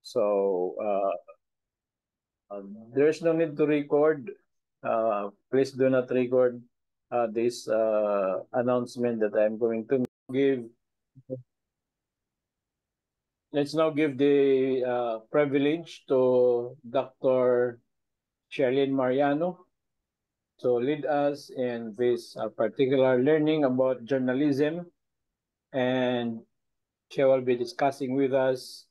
So there's no need to record. Please do not record this announcement that I'm going to give. Let's now give the privilege to Dr. Sherlyn Mariano to lead us in this particular learning about journalism, and she will be discussing with us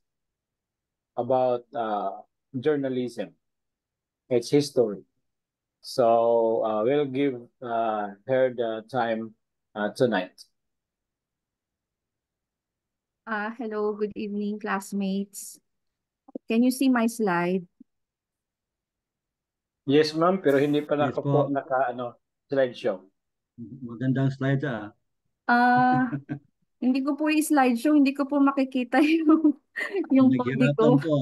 about journalism, its history. So we'll give her the time tonight. Hello, good evening, classmates. Can you see my slide? Yes, ma'am, pero hindi pa Yes po. slideshow. Magandang slide ah. Hindi ko po i-slideshow, hindi ko po makikita yung body ko. Naghirapan po.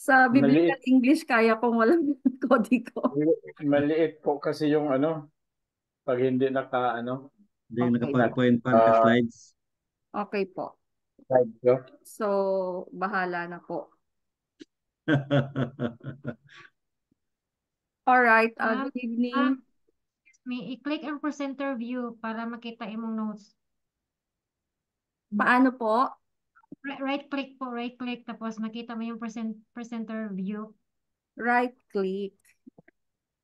Sa Biblical English, kaya kong walang body ko. Maliit po kasi yung pag hindi Hindi nakapag-point pa ka slides. Okay po. Slideshow. So, bahala na po. Alright, good evening. May i-click ang presenter view para makita imong notes. Paano po? Right click po, right click tapos makita mo yung presenter view. Right click.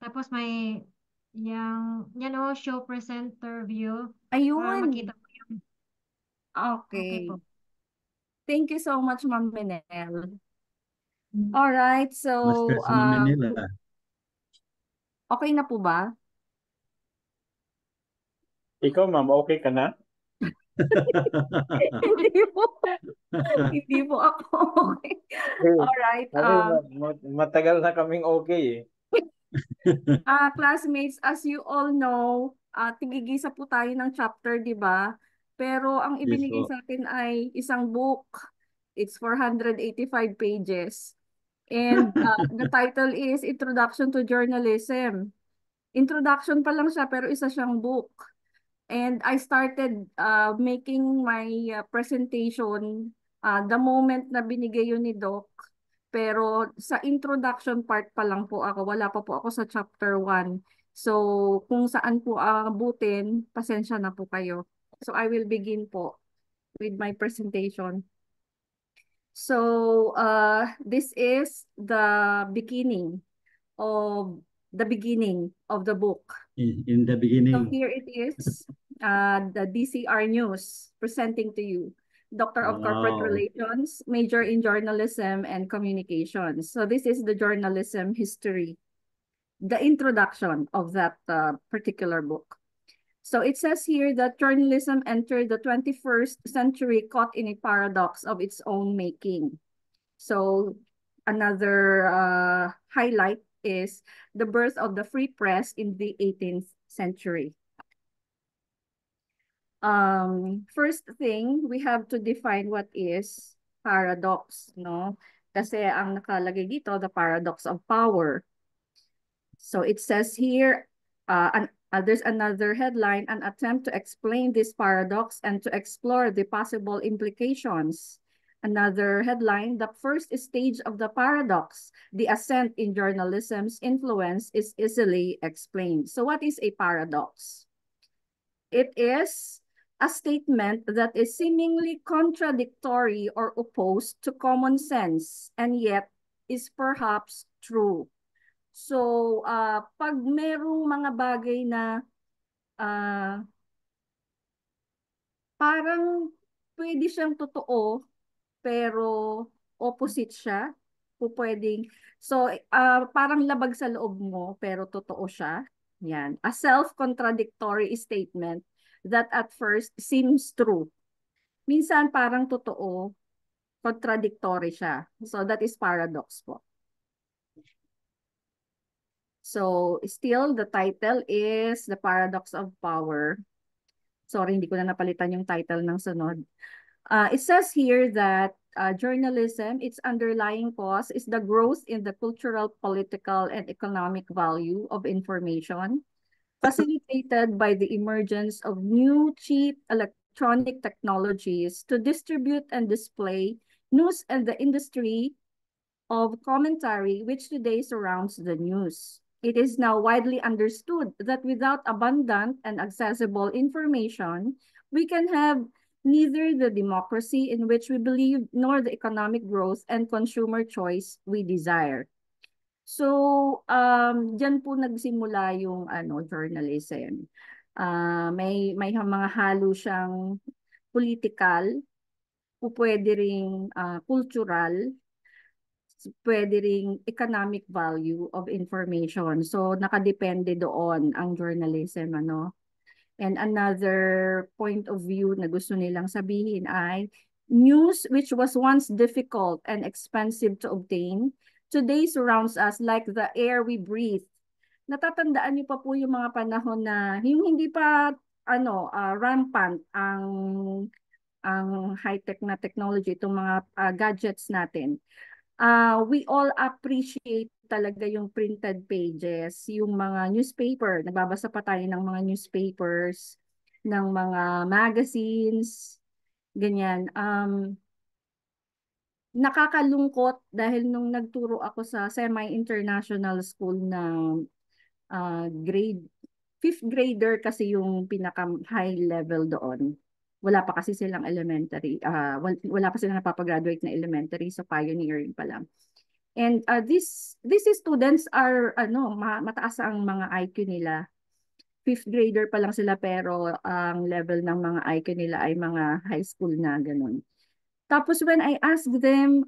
Tapos may yan o, show presenter view. Ayun. Para makita mo yung Okay. po. Thank you so much, Ma'am Menel. Alright, so Mas si Ma'am Manila. okay na po ba? Ikaw, ma'am, okay ka na? Hindi po. Hindi po ako okay. Alright. Matagal na kaming okay eh. Classmates, as you all know, tigigisa po tayo ng chapter, di ba? Pero ang ibinigay sa atin ay isang book. It's 485 pages. And the title is Introduction to Journalism. Introduction pa lang siya pero isa siyang book. And I started making my presentation the moment na binigay yun ni Doc. Pero sa introduction part pa lang po ako. Wala pa po ako sa chapter 1. So kung saan po abutin, pasensya na po kayo. So I will begin po with my presentation. So this is the beginning of the book. In the beginning. So here it is, the DCR News presenting to you. Doctor of Corporate Relations, major in journalism and communications. So this is the journalism history, the introduction of that particular book. So it says here that journalism entered the 21st century caught in a paradox of its own making. So another highlight is the birth of the free press in the 18th century. First thing, we have to define what is paradox, no? Kasi ang nakalagay dito, the paradox of power. So it says here, there's another headline, an attempt to explain this paradox and to explore the possible implications. Another headline, the first stage of the paradox, the ascent in journalism's influence is easily explained. So what is a paradox? It is a statement that is seemingly contradictory or opposed to common sense and yet is perhaps true. So, pag merong mga bagay na parang pwede siyang totoo, pero opposite siya, pwedeng, so parang labag sa loob mo, pero totoo siya. Yan. A self-contradictory statement that at first seems true. Minsan parang totoo, contradictory siya. So that is paradox po. So still the title is The Paradox of Power. Sorry, hindi ko na napalitan yung title ng sunod. It says here that journalism, its underlying cause is the growth in the cultural, political, and economic value of information, facilitated by the emergence of new cheap electronic technologies to distribute and display news and the industry of commentary which today surrounds the news. It is now widely understood that without abundant and accessible information, we can have neither the democracy in which we believe nor the economic growth and consumer choice we desire. So, diyan po nagsimula yung journalism. May mga halo siyang political, pwede ring cultural, pwede ring economic value of information. So, nakadepende doon ang journalism, And another point of view na gusto nilang sabihin ay news which was once difficult and expensive to obtain today surrounds us like the air we breathe. Natatandaan niyo pa po yung mga panahon na yung hindi pa rampant ang high-tech na technology, itong mga gadgets natin. We all appreciate talaga yung printed pages, yung mga newspaper. Nagbabasa pa tayo ng mga newspapers, ng mga magazines, ganyan. Nakakalungkot dahil nung nagturo ako sa semi-international school na fifth grader kasi yung pinaka high level doon. Wala pa kasi silang elementary, wala pa silang napapagraduate na elementary, so pioneering pa lang. And these students are mataas ang mga IQ nila. Fifth grader pa lang sila pero ang level ng mga IQ nila ay mga high school na ganun. Tapos when I asked them,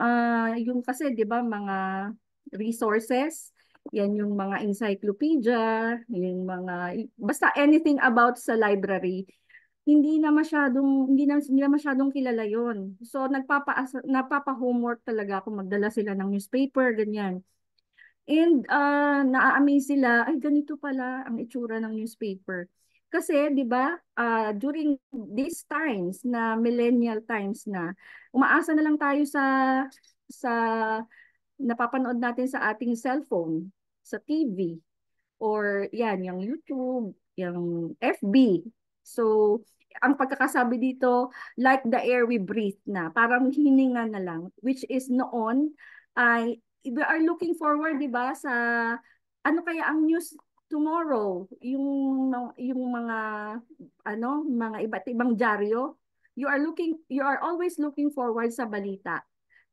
yung kasi 'di ba mga resources, yan yung mga encyclopedia, yung mga basta anything about sa library, hindi na masyadong kilala yon. So napapa-homework talaga ako, magdala sila ng newspaper, ganyan. And naa-amaze sila, ay ganito pala ang itsura ng newspaper. Kasi 'di ba, during these times na millennial times na, umaasa na lang tayo sa napapanood natin sa ating cellphone, sa TV, or yan, yung YouTube, yung FB. So, ang pagkakasabi dito, like the air we breathe na, parang hininga na lang, which is noon, ay we are looking forward, di ba, sa ano kaya ang news tomorrow, yung mga mga iba't ibang dyaryo, you are always looking forward sa balita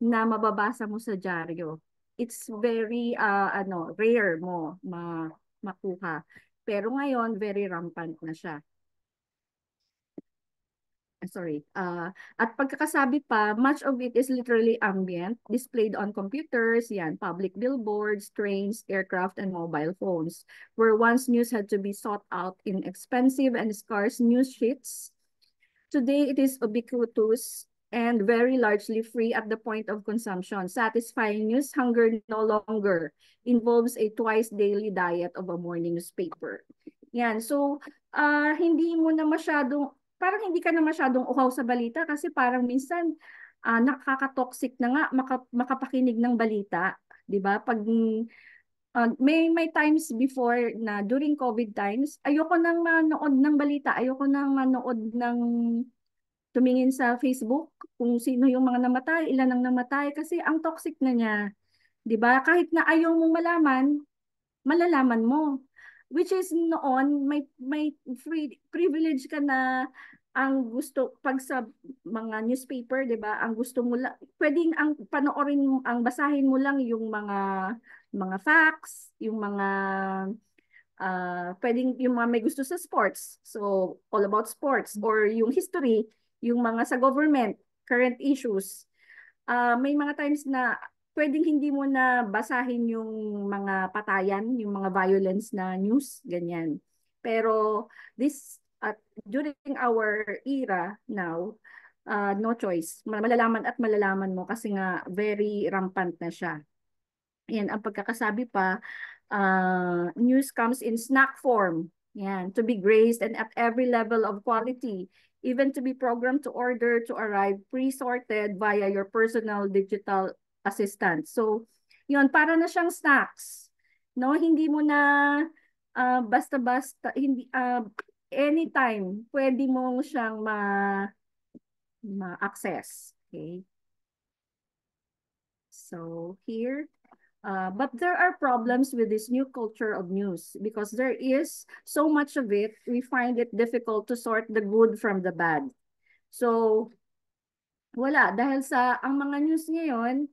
na mababasa mo sa dyaryo. It's very rare mo makuha. Pero ngayon very rampant na siya. Sorry. At pagkakasabi pa, much of it is literally ambient, displayed on computers, yan, public billboards, trains, aircraft, and mobile phones, where once news had to be sought out in expensive and scarce news sheets. Today, it is ubiquitous and very largely free at the point of consumption. Satisfying news hunger no longer involves a twice daily diet of a morning newspaper. Yan, so hindi mo na masyadong, parang hindi ka na masyadong uhaw sa balita kasi parang minsan nakaka-toxic na nga makapakinig ng balita, 'di ba? Pag may times before na during COVID times, ayoko nang manood ng balita, ayoko nang manood ng tumingin sa Facebook kung sino yung mga namatay, ilan ang namatay kasi ang toxic na niya. 'Di ba? Kahit na ayaw mong malaman, malalaman mo. Which is noon, may free privilege ka na ang gusto pag sa mga newspaper, 'di ba? Ang gusto mo lang, pwedeng ang panoorin, ang basahin mo lang yung mga facts, yung mga pwedeng yung mga may gusto sa sports. So, all about sports or yung history, yung mga sa government, current issues. May mga times na pwedeng hindi mo na basahin yung mga patayan, yung mga violence na news, ganyan. Pero during our era now, no choice. Malalaman at malalaman mo kasi nga very rampant na siya. Yan, ang pagkakasabi pa, news comes in snack form. Yan, to be grazed and at every level of quality, even to be programmed to order to arrive pre-sorted via your personal digital assistant. So, yun, para na siyang snacks. No, hindi mo na basta-basta hindi anytime, pwede mong siyang ma-access. Okay? So here, but there are problems with this new culture of news because there is so much of it, we find it difficult to sort the good from the bad. So, wala. Dahil sa, ang mga news ngayon,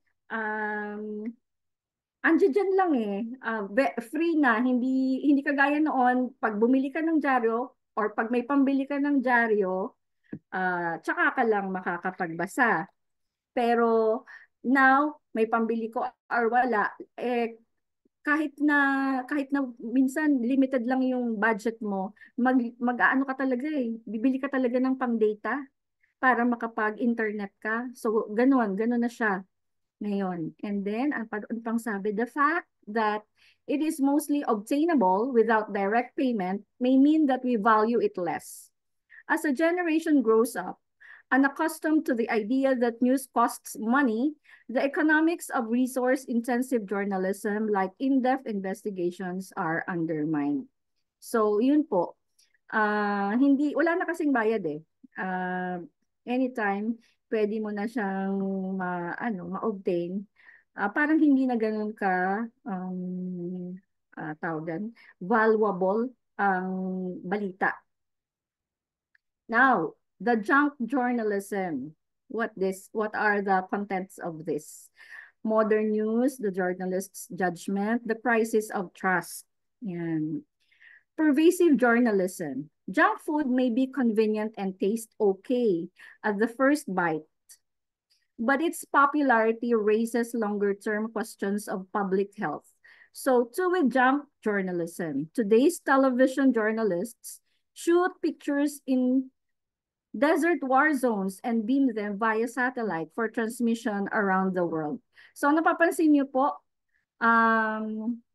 andiyan dyan lang eh. Free na. Hindi kagaya noon, pag bumili ka ng dyaryo or pag may pambili ka ng dyaryo, tsaka ka lang makakapagbasa. Pero now, may pambili ko or wala, kahit na minsan limited lang yung budget mo, mag-aano ka talaga eh. Bibili ka talaga ng pang-data para makapag-internet ka. So, ganun na siya ngayon. And then, ang pang sabi, the fact that it is mostly obtainable without direct payment may mean that we value it less. As a generation grows up, unaccustomed to the idea that news costs money, the economics of resource-intensive journalism like in-depth investigations are undermined. So, yun po. Wala na kasing bayad eh. Anytime, pwede mo na siyang ma-obtain. Parang hindi na ganun ka tawagan, valuable ang balita. Now, the junk journalism. What are the contents of this? Modern news, the journalist's judgment, the crisis of trust. Yan. Pervasive journalism. Junk food may be convenient and taste okay at the first bite, but its popularity raises longer-term questions of public health. So too with junk journalism. Today's television journalists shoot pictures in desert war zones and beam them via satellite for transmission around the world. So napapansin niyo po,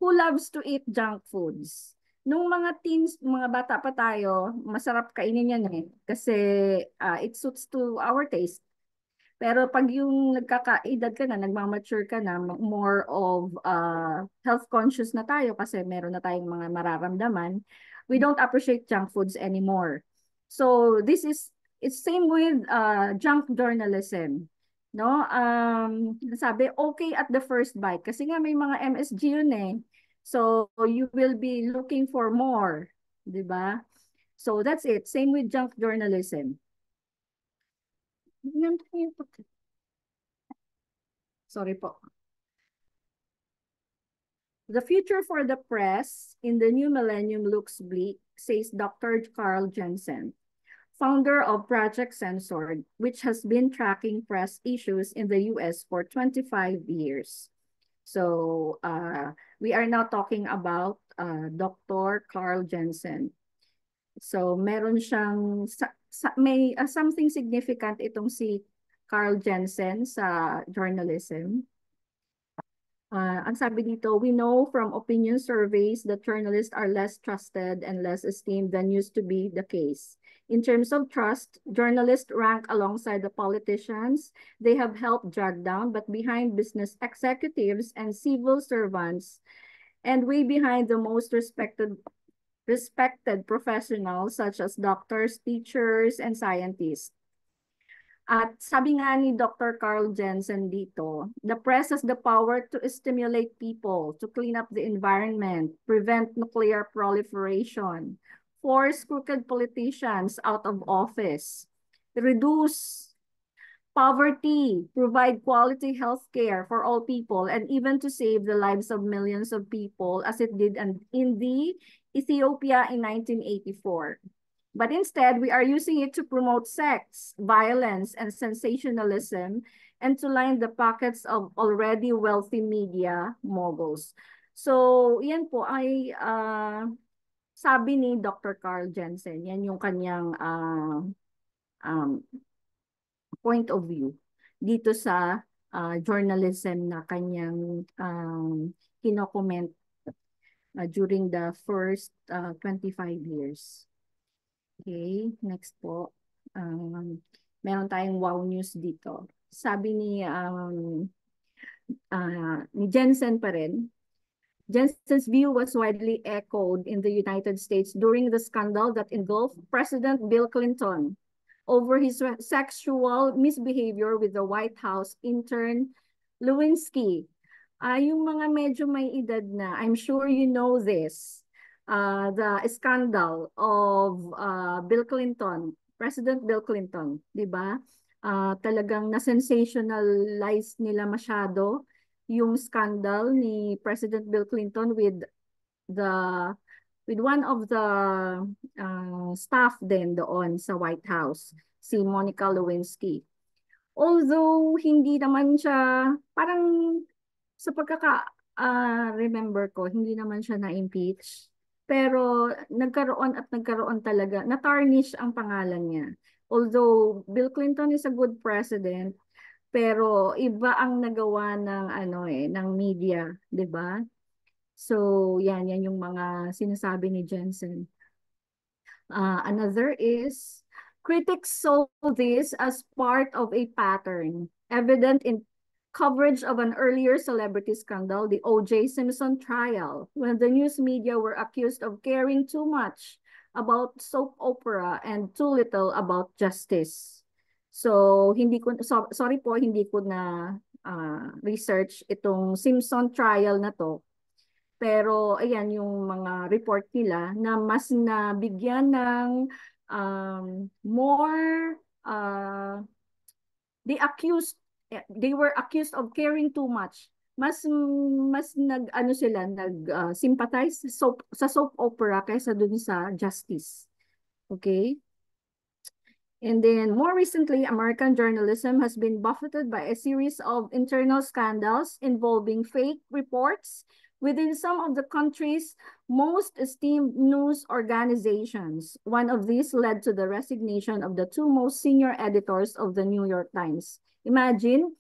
who loves to eat junk foods? Nung mga teens, mga bata pa tayo, masarap kainin yan eh. Kasi it suits to our taste. Pero pag yung nagkakaedad ka na, nagmamature ka na, more of health conscious na tayo kasi meron na tayong mga mararamdaman, we don't appreciate junk foods anymore. So it's same with junk journalism. No? Sabi, okay at the first bite. Kasi nga may mga MSG yun eh. So you will be looking for more. Diba? So that's it. Same with junk journalism. Sorry po. The future for the press in the new millennium looks bleak, says Dr. Carl Jensen, founder of Project Censored, which has been tracking press issues in the US for 25 years. So we are now talking about Dr. Carl Jensen. So meron siyang, may something significant itong si Carl Jensen sa journalism. Ang sabi dito, we know from opinion surveys that journalists are less trusted and less esteemed than used to be the case. In terms of trust, journalists rank alongside the politicians. They have helped drag down, but behind business executives and civil servants, and way behind the most respected professionals such as doctors, teachers, and scientists. At sabi nga ni Dr. Carl Jensen dito, the press has the power to stimulate people, to clean up the environment, prevent nuclear proliferation, force crooked politicians out of office, reduce poverty, provide quality health care for all people, and even to save the lives of millions of people as it did in the Ethiopia in 1984. But instead, we are using it to promote sex, violence, and sensationalism, and to line the pockets of already wealthy media moguls. So, yan po ay sabi ni Dr. Carl Jensen, yan yung kanyang point of view dito sa journalism na kanyang kinokomment during the first 25 years. Okay, next po. Meron tayong wow news dito. Sabi ni Jensen pa rin, Jensen's view was widely echoed in the United States during the scandal that engulfed President Bill Clinton over his sexual misbehavior with the White House intern Lewinsky. Yung mga medyo may edad na, I'm sure you know this, the scandal of Bill Clinton, President Bill Clinton, di ba? Talagang na-sensationalize nila masyado yung scandal ni President Bill Clinton with one of the staff din doon sa White House, si Monica Lewinsky. Although hindi naman siya, parang sa remember ko, hindi naman siya na-impeach. Pero nagkaroon talaga, na-tarnish ang pangalan niya. Although Bill Clinton is a good president, pero iba ang nagawa ng ng media, 'di ba? So, yan yung mga sinasabi ni Jensen. Another is critics saw this as part of a pattern evident in coverage of an earlier celebrity scandal, the O.J. Simpson trial, when the news media were accused of caring too much about soap opera and too little about justice. So, sorry po, hindi ko na research itong Simpson trial na to. Pero, ayan, yung mga report nila na mas nabigyan ng more, they were accused of caring too much. Mas sympathize sa soap opera kaysa dun sa justice. Okay? And then more recently, American journalism has been buffeted by a series of internal scandals involving fake reports within some of the country's most esteemed news organizations. One of these led to the resignation of the two most senior editors of the New York Times. Imagine,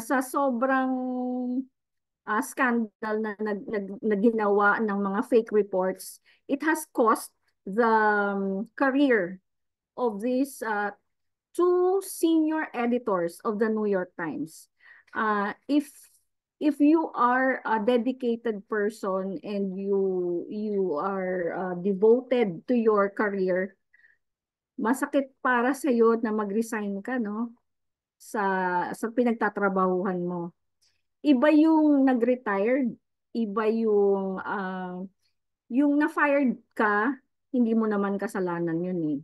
sa sobrang scandal na ginawa ng mga fake reports, it has cost the career of these two senior editors of the New York Times. If you are a dedicated person and you are devoted to your career, masakit para sa iyo na mag-resign ka, no? Sa pinagtatrabahuhan mo. Iba yung nag-retired, iba yung na-fired ka, hindi mo naman kasalanan yun eh.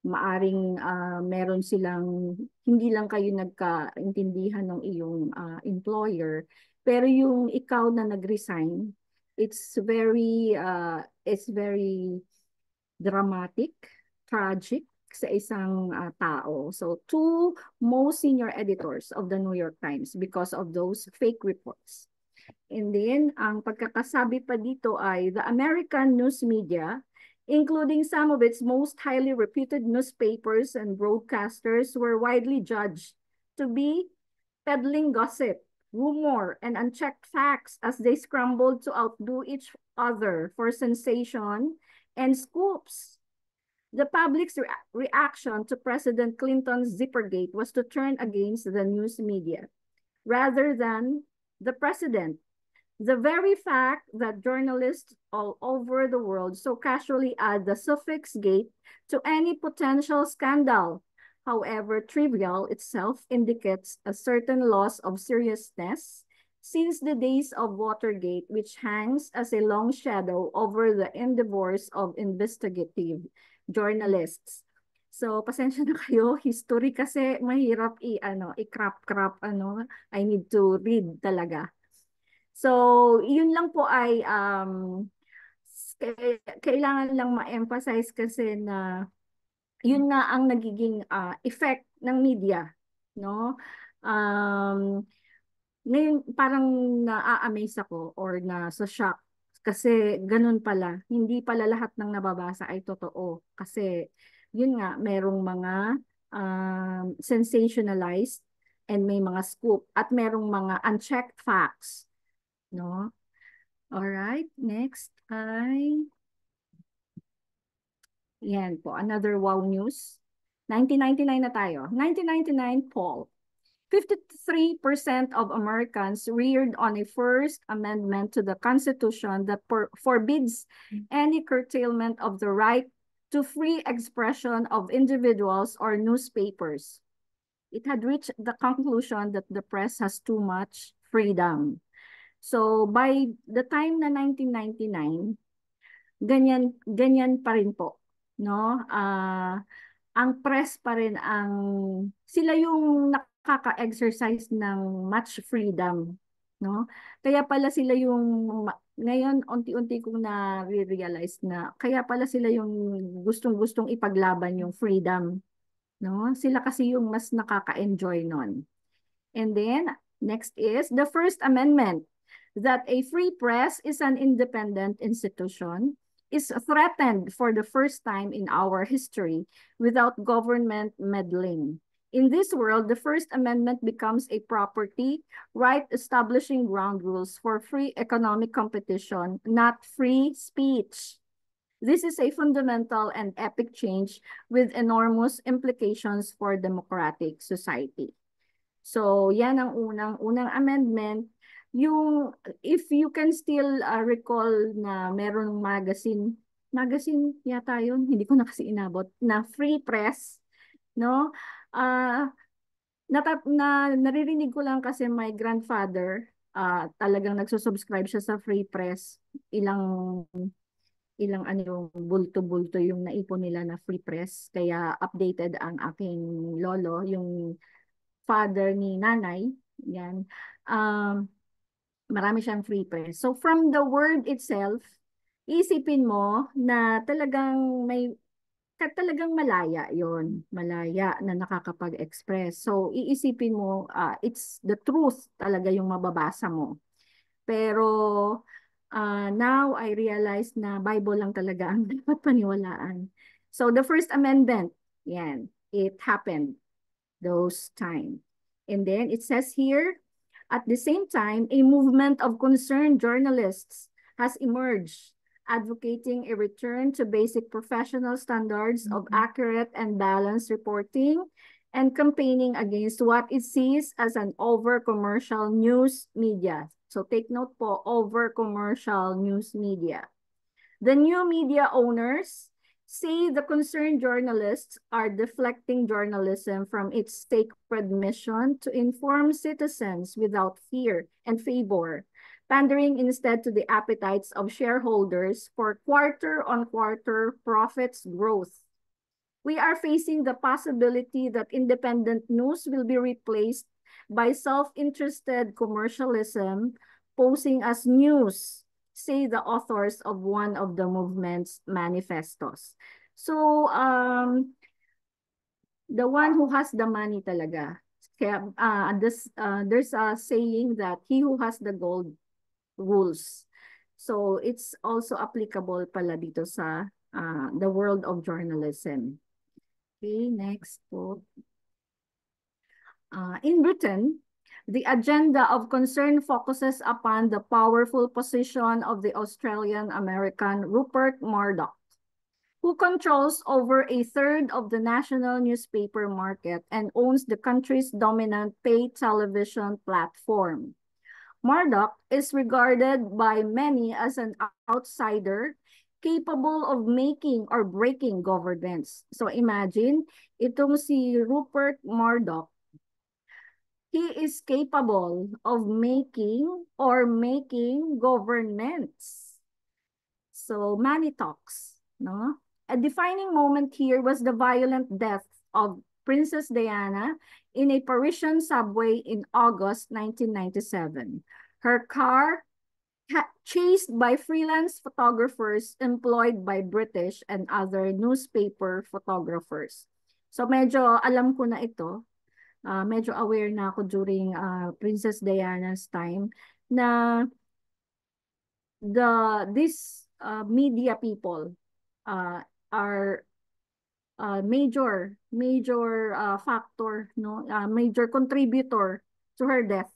Maaring meron silang, hindi lang kayo nagkaintindihan ng iyong employer, pero yung ikaw na nag-resign, it's very dramatic, tragic sa isang tao. So, two most senior editors of the New York Times because of those fake reports. And then, ang pagkakasabi pa dito ay the American news media, including some of its most highly reputed newspapers and broadcasters, were widely judged to be peddling gossip, rumor, and unchecked facts as they scrambled to outdo each other for sensation and scoops. The public's reaction to President Clinton's Zippergate was to turn against the news media rather than the president. The very fact that journalists all over the world so casually add the suffix gate to any potential scandal, however trivial itself, indicates a certain loss of seriousness since the days of Watergate, which hangs as a long shadow over the endeavors of investigative journalists. So, pasensya na kayo, history kasi mahirap i-crop, I need to read talaga. So, yun lang po ay kailangan lang ma-emphasize kasi na yun na ang nagiging effect ng media, no? Ngayon parang na-amaze ako or na-shock kasi ganun pala. Hindi pala lahat ng nababasa ay totoo kasi yun nga merong mga sensationalized and may mga scoop at merong mga unchecked facts. No? Alright, next ay yan po, another wow news. 1999 na tayo. 1999 poll. 53% of Americans reared on a First Amendment to the Constitution that forbids any curtailment of the right to free expression of individuals or newspapers. It had reached the conclusion that the press has too much freedom. So by the time na 1999, ganyan pa rin po, no? Ang press pa rin sila yung nakaka-exercise ng much freedom, no? Kaya pala sila yung ngayon unti-unti kong na-realize na kaya pala sila yung gustong-gustong ipaglaban yung freedom, no? Sila kasi yung mas nakaka-enjoy nun. And then next is the First Amendment, that a free press is an independent institution, is threatened for the first time in our history without government meddling. In this world, the First Amendment becomes a property right establishing ground rules for free economic competition, not free speech. This is a fundamental and epic change with enormous implications for democratic society. So, yan ang unang amendment. Yung, if you can still recall na merong magazine yata yun, hindi ko na kasi inabot, na Free Press, no? Naririnig ko lang kasi my grandfather, talagang nagsusubscribe siya sa Free Press. Ilang ano yung bulto-bulto yung naipon nila na Free Press. Kaya updated ang aking lolo, yung father ni nanay. Yan. Marami siyang Free Press. So from the word itself, isipin mo na talagang malaya yon, malaya na nakakapag-express. So iisipin mo, it's the truth talaga yung mababasa mo. Pero now I realize na Bible lang talaga ang dapat paniwalaan. So the First Amendment, yan, it happened those time. And then it says here, at the same time, a movement of concerned journalists has emerged, advocating a return to basic professional standards of accurate and balanced reporting and campaigning against what it sees as an over-commercial news media. So take note po, over-commercial news media. The new media owners say the concerned journalists are deflecting journalism from its sacred mission to inform citizens without fear and favor, pandering instead to the appetites of shareholders for quarter-on-quarter profits growth. We are facing the possibility that independent news will be replaced by self-interested commercialism posing as news, say the authors of one of the movement's manifestos. So, the one who has the money talaga. Kaya, there's a saying that he who has the gold rules. So, it's also applicable pala dito sa the world of journalism. Okay, next po. In Britain, the agenda of concern focuses upon the powerful position of the Australian-American Rupert Murdoch, who controls over a third of the national newspaper market and owns the country's dominant paid television platform. Murdoch is regarded by many as an outsider capable of making or breaking governments. So imagine, itong si Rupert Murdoch, he is capable of making governments. So money talks, no? A defining moment here was the violent death of Princess Diana in a Parisian subway in August 1997. Her car chased by freelance photographers employed by British and other newspaper photographers. So medyo alam ko na ito. Medyo aware na ako during Princess Diana's time na these media people are major factor, no, major contributor to her death.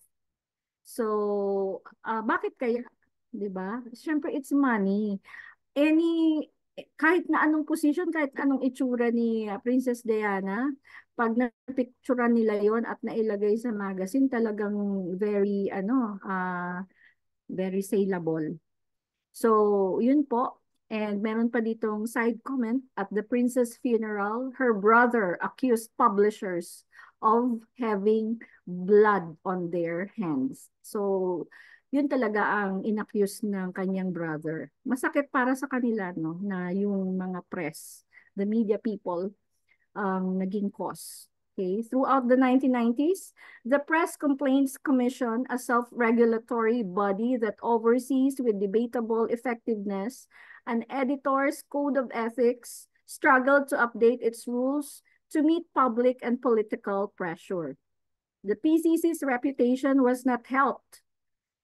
So bakit kaya, 'di ba? Siyempre it's money. Any kahit na anong position, kahit anong itsura ni Princess Diana, pag na-picturean nila yon at nailagay sa magazine, talagang very, very saleable. So, yun po. And meron pa ditong side comment, at the princess funeral, her brother accused publishers of having blood on their hands. So, yun talaga ang inaccuse ng kanyang brother. Masakit para sa kanila, no, na yung mga press, the media people, naging cause. Okay. Throughout the 1990s, the Press Complaints Commission, a self-regulatory body that oversees with debatable effectiveness an editor's code of ethics, struggled to update its rules to meet public and political pressure. The PCC's reputation was not helped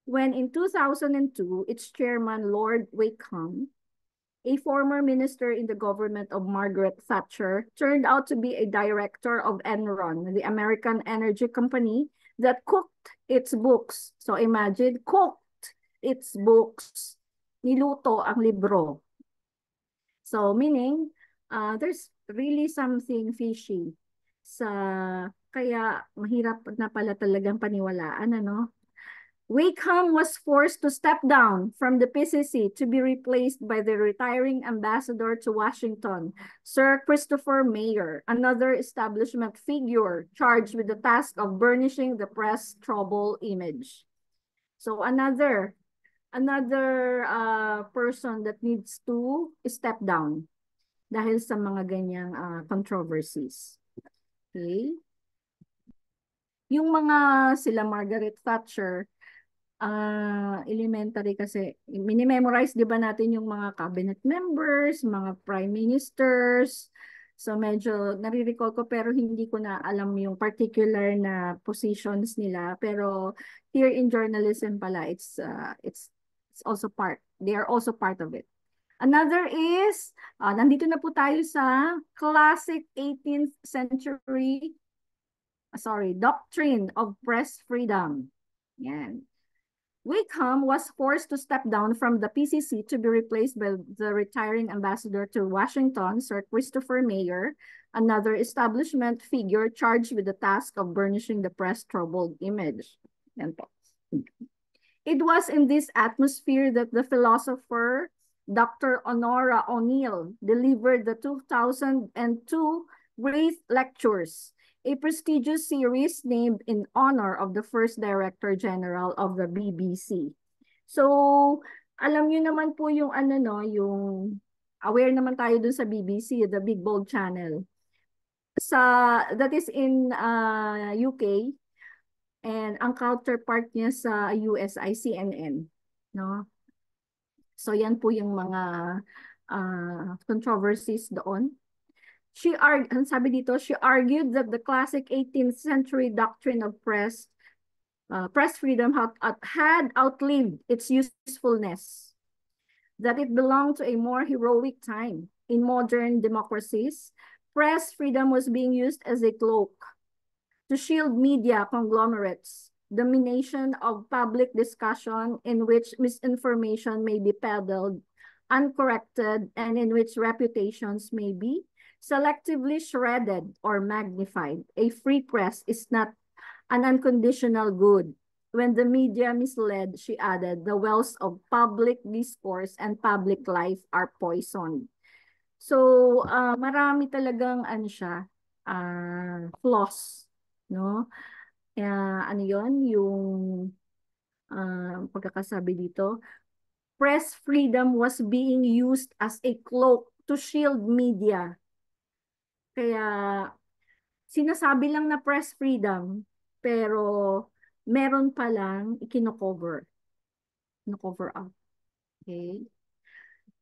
when in 2002, its chairman, Lord Wakeham, a former minister in the government of Margaret Thatcher, turned out to be a director of Enron, the American energy company that cooked its books. So imagine, cooked its books. Niluto ang libro. So meaning, there's really something fishy. Kaya mahirap na pala talagang paniwalaan, ano? Wakeham was forced to step down from the PCC to be replaced by the retiring ambassador to Washington, Sir Christopher Mayer, another establishment figure charged with the task of burnishing the press trouble image. So another person that needs to step down dahil sa mga ganyang controversies. Okay? Yung mga sila Margaret Thatcher, elementary kasi, minimemorize di ba natin yung mga cabinet members, mga prime ministers. So medyo nare-recall ko pero hindi ko na alam yung particular na positions nila. Pero here in journalism pala, it's also part. They are also part of it. Another is, nandito na po tayo sa classic 18th century, doctrine of press freedom. Yan. Wakeham was forced to step down from the PCC to be replaced by the retiring ambassador to Washington, Sir Christopher Mayer, another establishment figure charged with the task of burnishing the press troubled image. It was in this atmosphere that the philosopher Dr. Honora O'Neill delivered the 2002 Wreath Lectures, a prestigious series named in honor of the first Director General of the BBC. So, alam niyo naman po yung yung aware naman tayo dun sa BBC, the Big Bold Channel. That is in UK, and ang counterpart niya sa US ay CNN, no? So, yan po yung mga controversies doon. Sabi dito, she argued that the classic 18th century doctrine of press freedom had outlived its usefulness, that it belonged to a more heroic time. In modern democracies, press freedom was being used as a cloak to shield media conglomerates, domination of public discussion in which misinformation may be peddled uncorrected and in which reputations may be selectively shredded or magnified. A free press is not an unconditional good. When the media misled, she added, the wells of public discourse and public life are poisoned. So, marami talagang flaws, no? Yun? Yung pagkakasabi dito, press freedom was being used as a cloak to shield media. Kaya sinasabi lang na press freedom, pero meron palang ikino-cover up. Okay?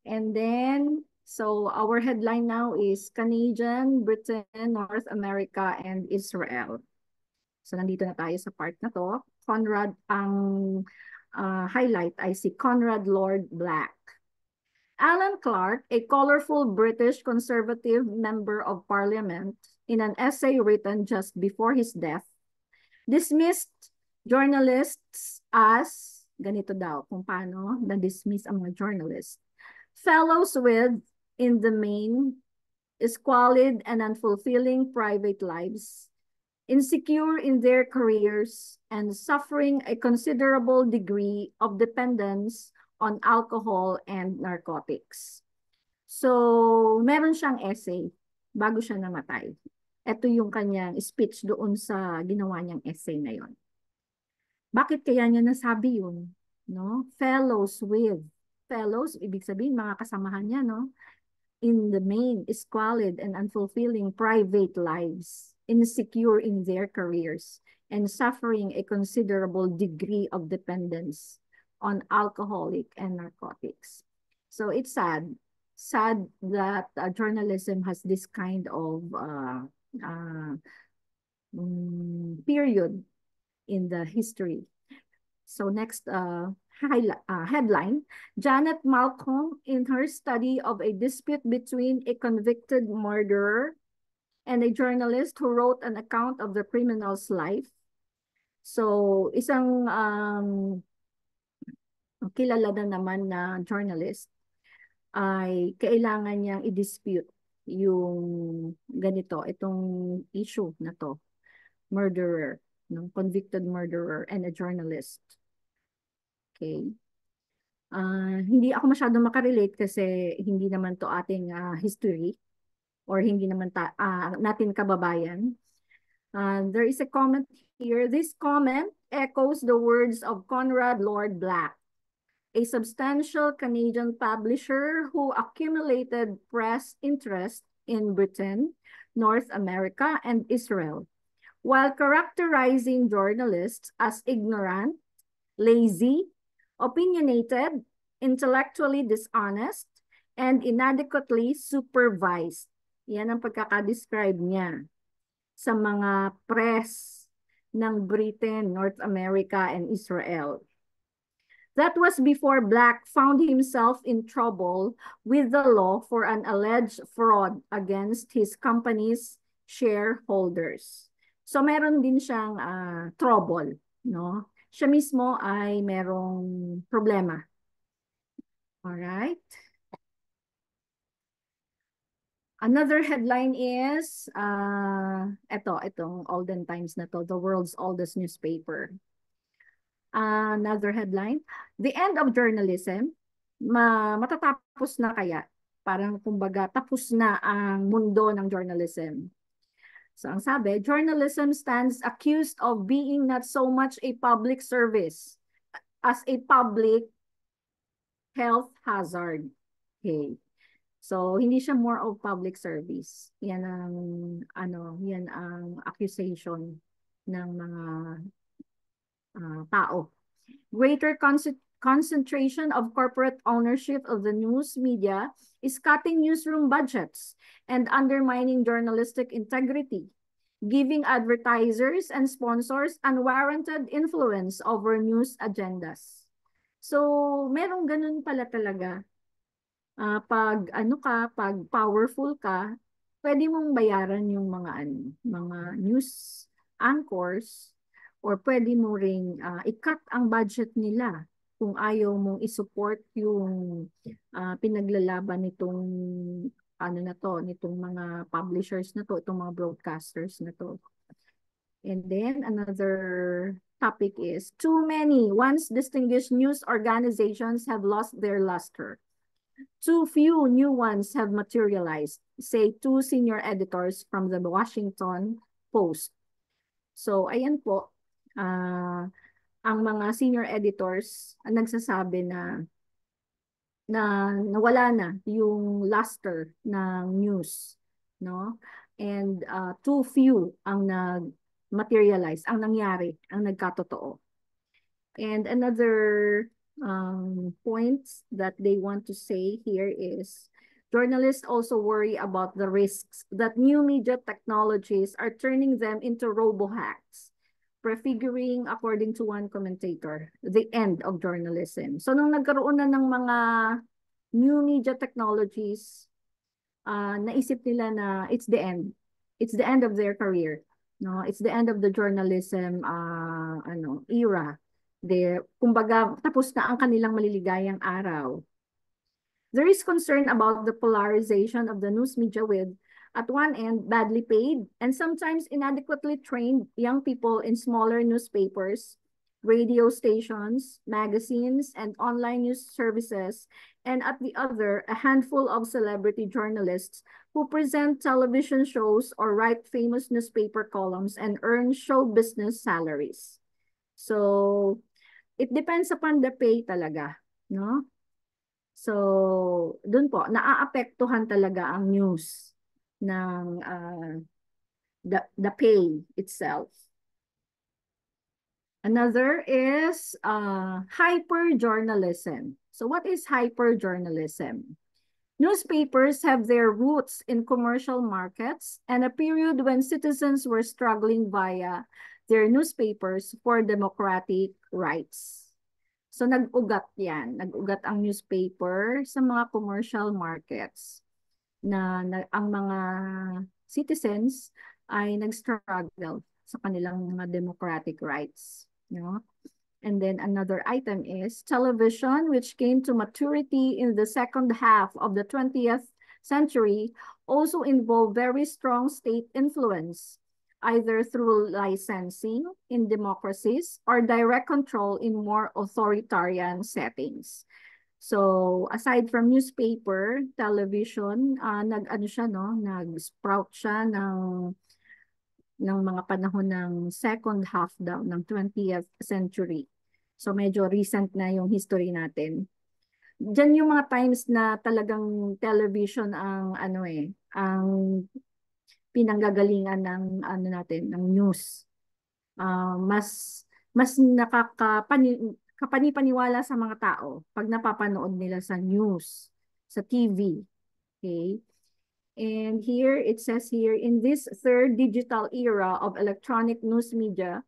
And then, so our headline now is Canadian, Britain, North America, and Israel. So nandito na tayo sa part na to. Conrad, ang highlight ay si Conrad Lord Black. Alan Clark, a colorful British Conservative member of Parliament, in an essay written just before his death, dismissed journalists as, ganito daw, kung paano na-dismiss ang mga journalists, fellows with in the main, squalid and unfulfilling private lives, insecure in their careers, and suffering a considerable degree of dependence on alcohol and narcotics. So, meron siyang essay bago siya namatay. Ito yung kanyang speech doon sa ginawa niyang essay na yon. Bakit kaya niya nasabi yun? No? Fellows, ibig sabihin mga kasamahan niya, no? In the main, squalid and unfulfilling private lives, insecure in their careers, and suffering a considerable degree of dependence on alcoholic and narcotics. So it's sad that journalism has this kind of period in the history. So next headline, Janet Malcolm, in her study of a dispute between a convicted murderer and a journalist who wrote an account of the criminal's life. So isang kilala na naman na journalist ay kailangan niyang i-dispute yung ganito, itong issue na to, murderer, no? Convicted murderer and a journalist. Okay. Hindi ako masyadong makarelate kasi hindi naman to ating history or hindi naman natin kababayan. There is a comment here. This comment echoes the words of Conrad Lord Black, a substantial Canadian publisher who accumulated press interest in Britain, North America, and Israel, while characterizing journalists as ignorant, lazy, opinionated, intellectually dishonest, and inadequately supervised. Yan ang pagkakadescribe niya sa mga press ng Britain, North America, and Israel. That was before Black found himself in trouble with the law for an alleged fraud against his company's shareholders. So meron din siyang trouble, no? Siya mismo ay merong problema. Alright. Another headline is, itong olden times na to, the world's oldest newspaper. Another headline, the end of journalism, matatapos na kaya? Parang kumbaga, tapos na ang mundo ng journalism. So ang sabi, journalism stands accused of being not so much a public service as a public health hazard. Okay. So hindi siya more of public service. Yan ang accusation ng mga tao. Greater concentration of corporate ownership of the news media is cutting newsroom budgets and undermining journalistic integrity, giving advertisers and sponsors unwarranted influence over news agendas. So, merong ganun pala talaga. Pag powerful ka, pwede mong bayaran yung mga news anchors, or pwede mo ring i-cut ang budget nila kung ayaw mong i-support yung pinaglalaban nitong nitong mga publishers na to, itong mga broadcasters na to. And then another topic is, too many once distinguished news organizations have lost their luster. Too few new ones have materialized, say two senior editors from the Washington Post. So, ayan po, ang mga senior editors ang nagsasabi na nawala na yung luster ng news, no? And too few ang nag-materialize, ang nangyari, ang nagkatotoo. And another points that they want to say here is, journalists also worry about the risks that new media technologies are turning them into robo-hacks, prefiguring, according to one commentator, the end of journalism. So nung nagkaroon na ng mga new media technologies, naisip nila na it's the end. It's the end of their career. No, it's the end of the journalism era. Kumbaga, tapos na ang kanilang maliligayang araw. There is concern about the polarization of the news media with, at one end, badly paid and sometimes inadequately trained young people in smaller newspapers, radio stations, magazines, and online news services, and at the other, a handful of celebrity journalists who present television shows or write famous newspaper columns and earn show business salaries. So, it depends upon the pay talaga, no? So, dun po, naaapektuhan talaga ang news ng the pay itself. Another is hyperjournalism. So what is hyperjournalism? Newspapers have their roots in commercial markets and a period when citizens were struggling via their newspapers for democratic rights. So nag-ugat yan. Nag-ugat ang newspaper sa mga commercial markets na ang mga citizens ay nag-struggle sa kanilang mga democratic rights. You know? And then another item is television, which came to maturity in the second half of the 20th century, also involved very strong state influence, either through licensing in democracies or direct control in more authoritarian settings. So, aside from newspaper, television, nag-ano siya, no? Nag-sprout siya ng mga panahon ng second half daw ng 20th century. So, medyo recent na yung history natin. Diyan yung mga times na talagang television ang ang pinanggagalingan ng natin, ng news. Mas kapani-paniwala sa mga tao pag napapanood nila sa news, sa TV. Okay? And here, it says here, in this third digital era of electronic news media,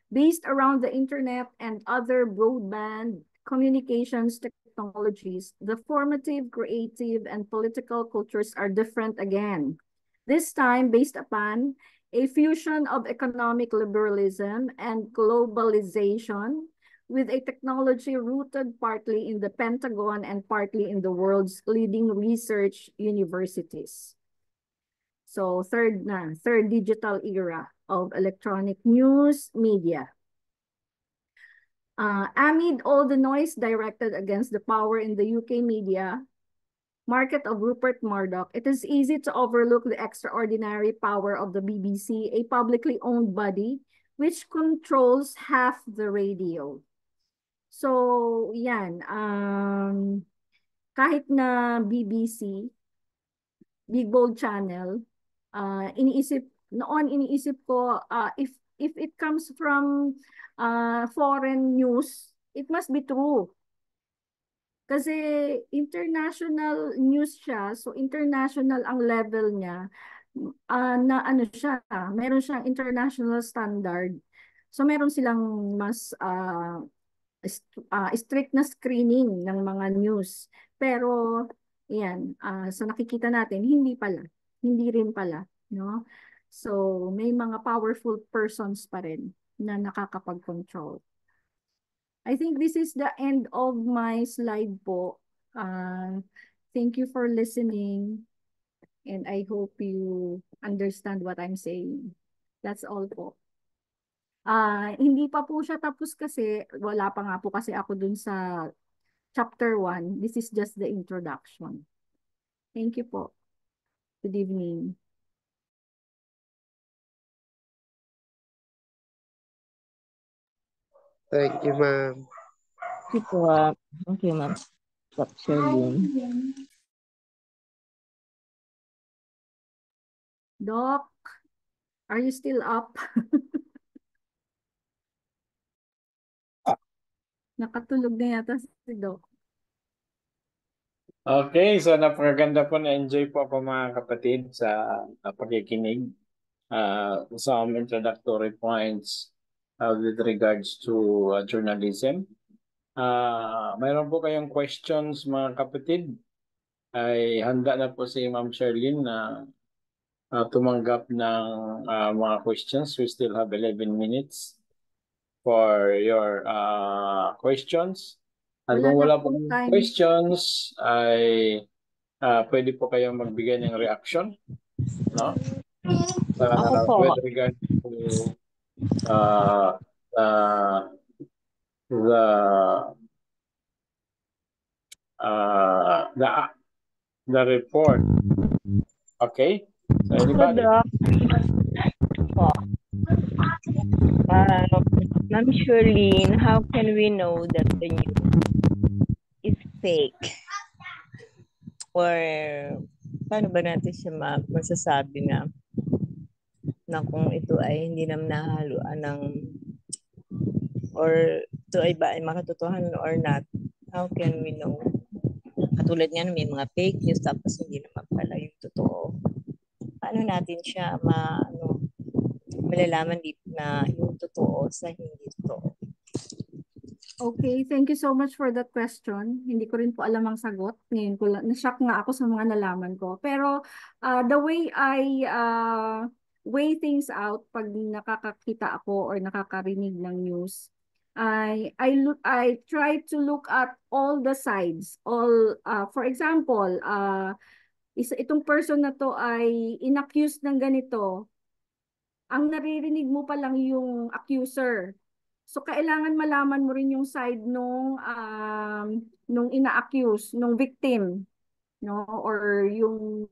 based around the internet and other broadband communications technologies, the formative, creative, and political cultures are different again. This time based upon a fusion of economic liberalism and globalization with a technology rooted partly in the Pentagon and partly in the world's leading research universities. So third digital era of electronic news media. Amid all the noise directed against the power in the UK media market of Rupert Murdoch, it is easy to overlook the extraordinary power of the BBC, a publicly owned body which controls half the radio. So, yan. Kahit na BBC, Big Bold Channel, iniisip ko, if it comes from foreign news, it must be true. Kasi international news siya, so international ang level niya, na siya, meron siyang international standard. So meron silang mas strict na screening ng mga news. Pero yan, sa nakikita natin, hindi rin pala, no? So may mga powerful persons pa rin na nakakapag-control. I think this is the end of my slide po. Thank you for listening and I hope you understand what I'm saying. That's all po. Hindi pa po siya tapos kasi wala pa nga po kasi ako dun sa chapter 1. This is just the introduction. Thank you po. Good evening. Thank you, ma'am. Thank you, ma'am. Dr. Lynn. Doc, are you still up? Nakatulog na yata si Doc. Okay, so napakaganda po, na-enjoy po ako mga kapatid sa pakikinig. Some introductory points with regards to journalism. Mayroon po kayong questions mga kapatid? Ay handa na po si Ma'am Sherlyn na tumanggap ng mga questions. We still have 11 minutes for your questions. At Wala kung na wala akong pong time. questions, ay pwede po kayong magbigay ng reaction, no? Ako po. With regard to uh, uh, the uh, the the report. Okay? So anybody? Doc. Po. Ma'am Shirlene, how can we know that the news is fake? Or paano ba natin siya masasabi na kung ito ay hindi naman nahaluan ng or ito ay ba ay makatotohanan or not? How can we know? Katulad nga may mga fake news tapos hindi naman pala yung totoo. Paano natin siya malalaman dito na yung totoo sa hindi totoo? Okay, thank you so much for that question. Hindi ko rin po alam ang sagot. Ngayon ko lang, na-shock nga ako sa mga nalaman ko. Pero the way I weigh things out pag nakakakita ako or nakakarinig ng news, I try to look at all the sides. For example, itong person na to ay inaccused ng ganito. Ang naririnig mo pa lang yung accuser. So kailangan malaman mo rin yung side nung ina-accuse, nung victim, no? Or yun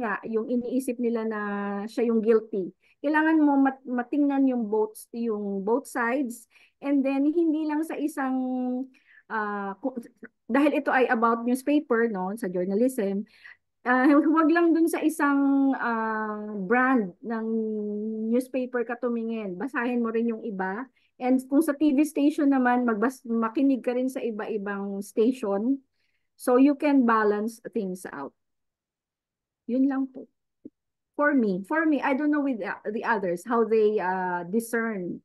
nga, yung iniisip nila na siya yung guilty. Kailangan mo matingnan yung both sides, and then hindi lang sa isang dahil ito ay about newspaper, no, sa journalism. Huwag lang dun sa isang brand ng newspaper ka tumingin. Basahin mo rin yung iba. And kung sa TV station naman, makinig ka rin sa iba-ibang station. So you can balance things out. Yun lang po. For me, I don't know with the others, how they discern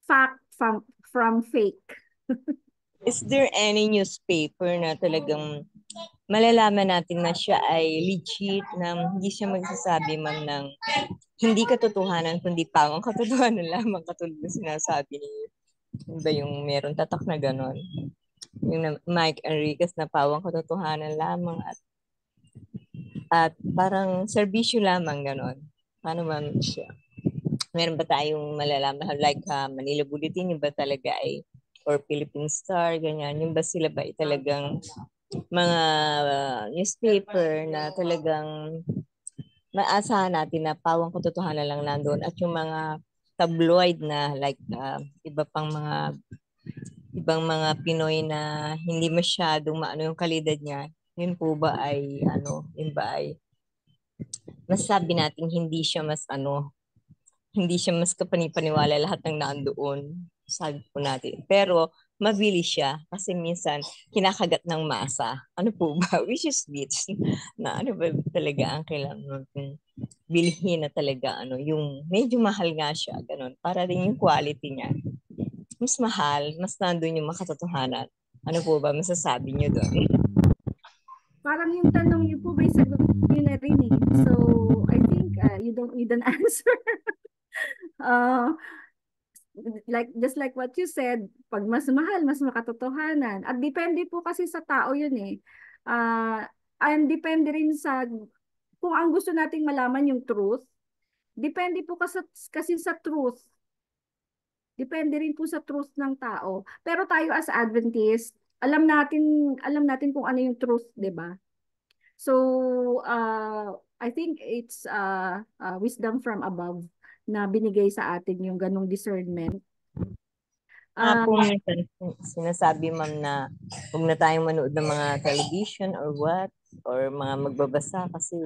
fact from fake. Is there any newspaper na talagang malalaman natin na siya ay legit, na hindi siya magsasabi man ng hindi katotohanan, kundi pawang katotohanan lamang, katulad na sinasabi ni ba yung meron tatak na ganon? Yung Mike Enriquez na pawang katotohanan lamang at parang serbisyo lamang ganon. Paano man siya? Meron ba tayong malalaman like Manila Bulletin, yung ba talaga ay or Philippine Star, ganyan, yung ba sila ba ay talagang mga newspaper na talagang maasahan natin na pawang katotohanan lang nandoon, at yung mga tabloid na like ibang mga Pinoy na hindi masyadong maano yung kalidad niya, yun po ba ay yun ba ay masasabi natin hindi siya mas kapanipaniwala lahat ng nandoon, sabi po natin. Pero mabilis siya kasi minsan kinakagat ng masa. Ano po ba? Which is bits na ano ba talaga ang kailangan natin bilhin na talaga yung medyo mahal nga siya, ganun. Para rin yung quality niya. Mas mahal, mas nandun yung makatotohanan. Ano po ba masasabi niyo doon? Parang yung tanong niyo po, may sagot niyo na rin eh. So, I think you don't need an answer. Just like what you said, pag mas mahal, mas makatotohanan. At depende po kasi sa tao yun eh. And depende rin kung ang gusto nating malaman yung truth, depende po kasi sa truth. Depende rin po sa truth ng tao. Pero tayo as Adventist, alam natin kung ano yung truth, 'di ba? So, I think it's wisdom from above na binigay sa atin yung ganong discernment. Po minsan sinasabi ma'am na huwag na tayong manood ng mga television or what, or mga magbabasa kasi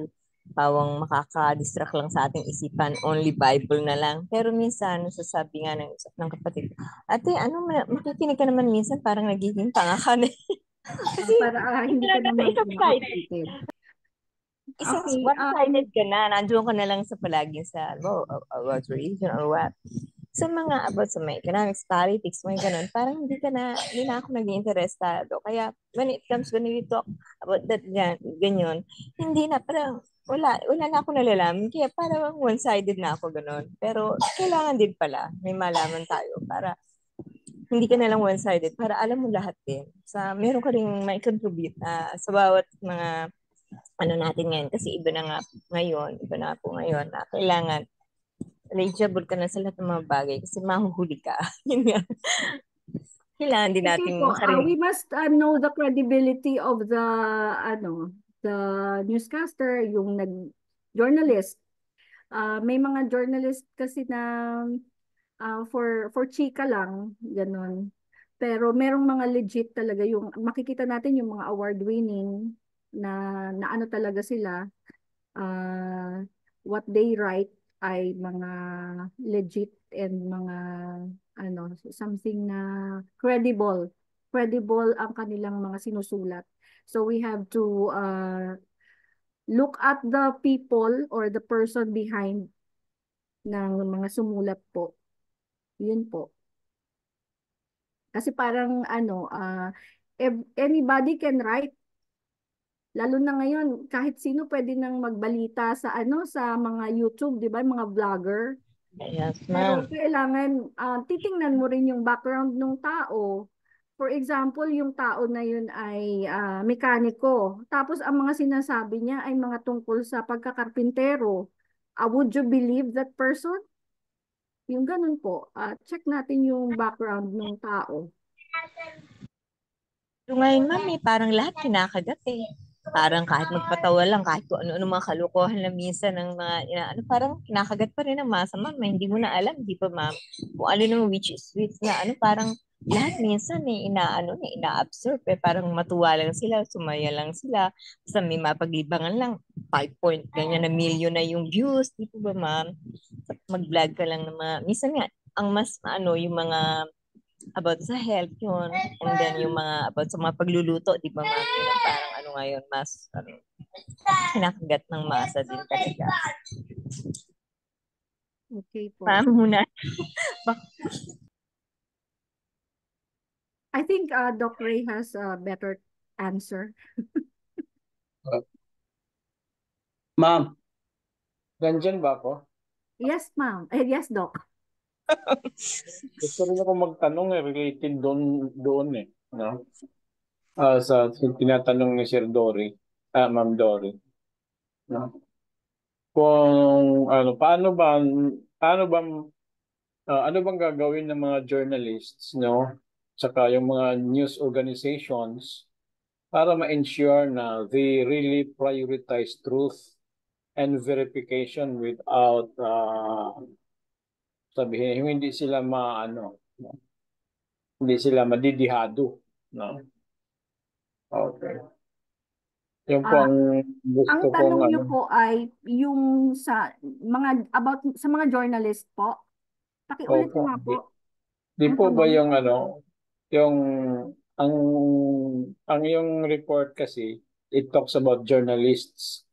pawang makaka-distract lang sa ating isipan, only Bible na lang. Pero minsan, sasabi nga ng kapatid, ate, makikinig ka naman minsan, parang nagiging tanga ka na. Kasi para hindi ka naman one-sided ka na, nandiyon ka na lang sa palaging sa about religion or what. Sa mga about sa may economics, politics, mga ganun, parang hindi na ako naging interesado. Kaya when we talk about that, ganyan, hindi na, parang wala na ako nalalaman. Kaya parang one-sided na ako ganun. Pero kailangan din pala, may malaman tayo para hindi ka na lang one-sided para alam mo lahat din. Meron ka ring may contribute sa bawat mga ano natin ngayon kasi iba na po ngayon na kailangan reachable ka na sa lahat ng mga bagay kasi mahuhuli ka. Yun nga. Kailangan din Okay nating po, makarinig. we must know the credibility of the newscaster, yung journalist. May mga journalist kasi na for chika lang, ganun. Pero merong mga legit talaga yung makikita natin yung mga award winning na ano talaga sila, what they write ay mga legit and mga something na credible. Credible ang kanilang mga sinusulat. So we have to look at the people or the person behind ng mga sumulat po. Yun po. Kasi parang anybody can write. Lalo na ngayon, kahit sino pwede nang magbalita sa sa mga YouTube, 'di ba, mga vlogger. Yes, Pero ma'am. kailangan titingnan mo rin yung background ng tao. For example, yung tao na yun ay mekaniko. Tapos ang mga sinasabi niya ay mga tungkol sa pagkakarpintero. Would you believe that person? Yung ganun po. Check natin yung background ng tao. So ngayon, ma'am, parang lahat kinakagat eh. Parang kahit magpatawa lang, kahit kung ano-ano mga kalukuhan na minsan ng mga, parang kinakagat pa rin ng masa, ma'am. Hindi mo na alam, di ba, ma'am? Kung ano nung which is which na, parang lahat minsan ina-absorb eh. Parang matuwa lang sila, sumaya lang sila. Basta may mapaglibangan lang, 5 point, ganyan na million na yung views, di ba, ma'am? Mag-vlog ka lang ng mga, minsan nga, ang mas, yung mga about sa health yun. And then yung mga about sa mga pagluluto, di ba ma'am? Yun ang parang ngayon, mas kinakagat ng masa din talaga. Okay po. Ma'am muna. I think Doc Ray has a better answer. Ma'am, nandyan ba ako? Yes, ma'am. Yes, Doc. Gusto rin ako magtanong related doon eh. No? Sa tinatanong ni Sir Dory, Ma'am Dory. No? Kung ano bang gagawin ng mga journalists, no? Saka yung mga news organizations para ma-ensure na they really prioritize truth and verification without sabihin hindi sila hindi sila madidihado, no? Okay. Yung po ang Ang gusto kong tanong niyo po ay yung sa mga journalist po. Pakiulit opo. mo nga po. Di Ang po ba tanong. yung yung ang yung report kasi it talks about journalists.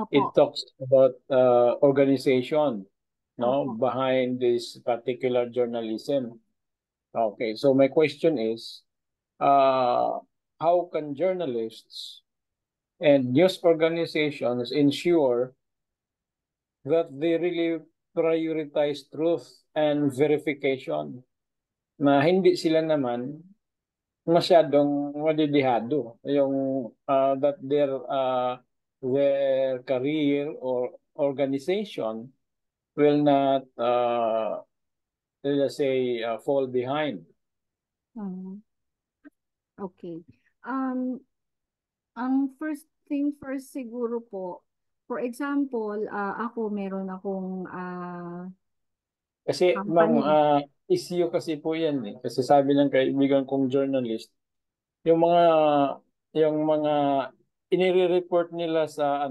It Opo. talks about organization, no, Opo. behind this particular journalism. Okay, so my question is, how can journalists and news organizations ensure that they really prioritize truth and verification na hindi sila naman masyadong madidihado yung that their career or organization will not let's say fall behind. Okay. Ang first thing first siguro po, for example, ako meron akong Kasi ma'am, company. issue kasi po yan eh. Kasi sabi ng kaibigan kong journalist, yung mga inire-report nila sa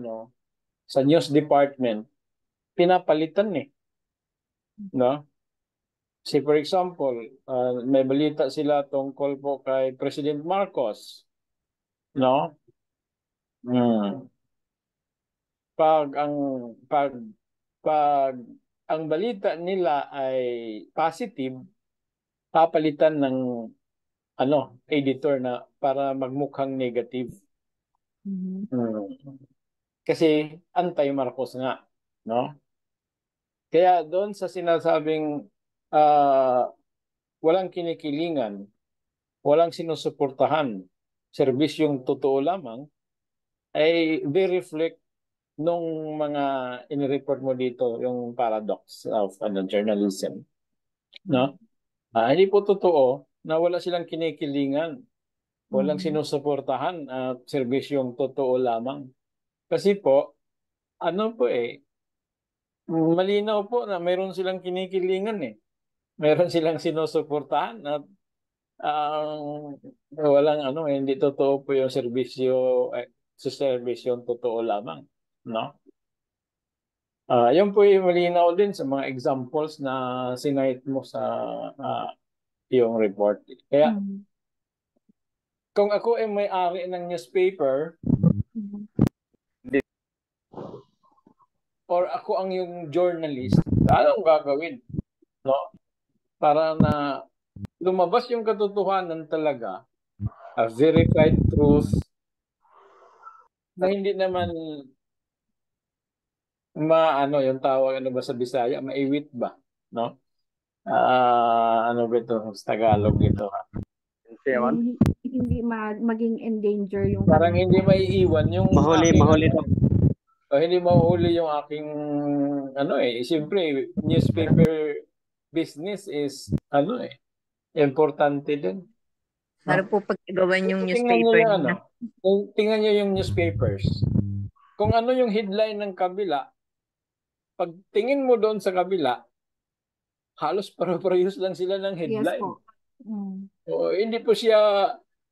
sa news department, pinapalitan eh. No? Say for example, may balita sila tungkol po kay President Marcos. No? Hmm. Pag ang pag pag ang balita nila ay positive, papalitan ng editor na para magmukhang negative. Kasi anti-Marcos nga, no? Kaya doon sa sinasabing walang kinikilingan, walang sinusuportahan, serbisyong totoo lamang, ay they reflect nung mga in-report mo dito, yung paradox of journalism. No? Hindi po totoo na wala silang kinikilingan, walang sinusuportahan at serbisyong totoo lamang. Kasi po, malinaw po na meron silang kinikilingan eh. Meron silang sinusuportahan at walang hindi totoo po yung serbisyo, sa serbisyong totoo lamang. No? Yun po yung malinaw din sa mga examples na sinite mo sa yung report. Kaya kung ako ay may-ari ng newspaper or ako ang yung journalist, anong gagawin? No? Para na lumabas yung katotohanan talaga, a verified truth na hindi naman yung tawag sa Bisaya, maiwit ba? No? Ano ba ito sa Tagalog dito? Hindi maging endanger yung Parang hindi maiiwan yung Mahuli daw. hindi mahuli yung aking siyempre newspaper business is importante din. Para po paggawan yung Tingnan newspaper niyo na tingnan niyo yung newspapers. Kung ano yung headline ng kabila, pag tingin mo doon sa kabila, halos pare-parehas lang sila ng headline. Yes po. O, hindi po siya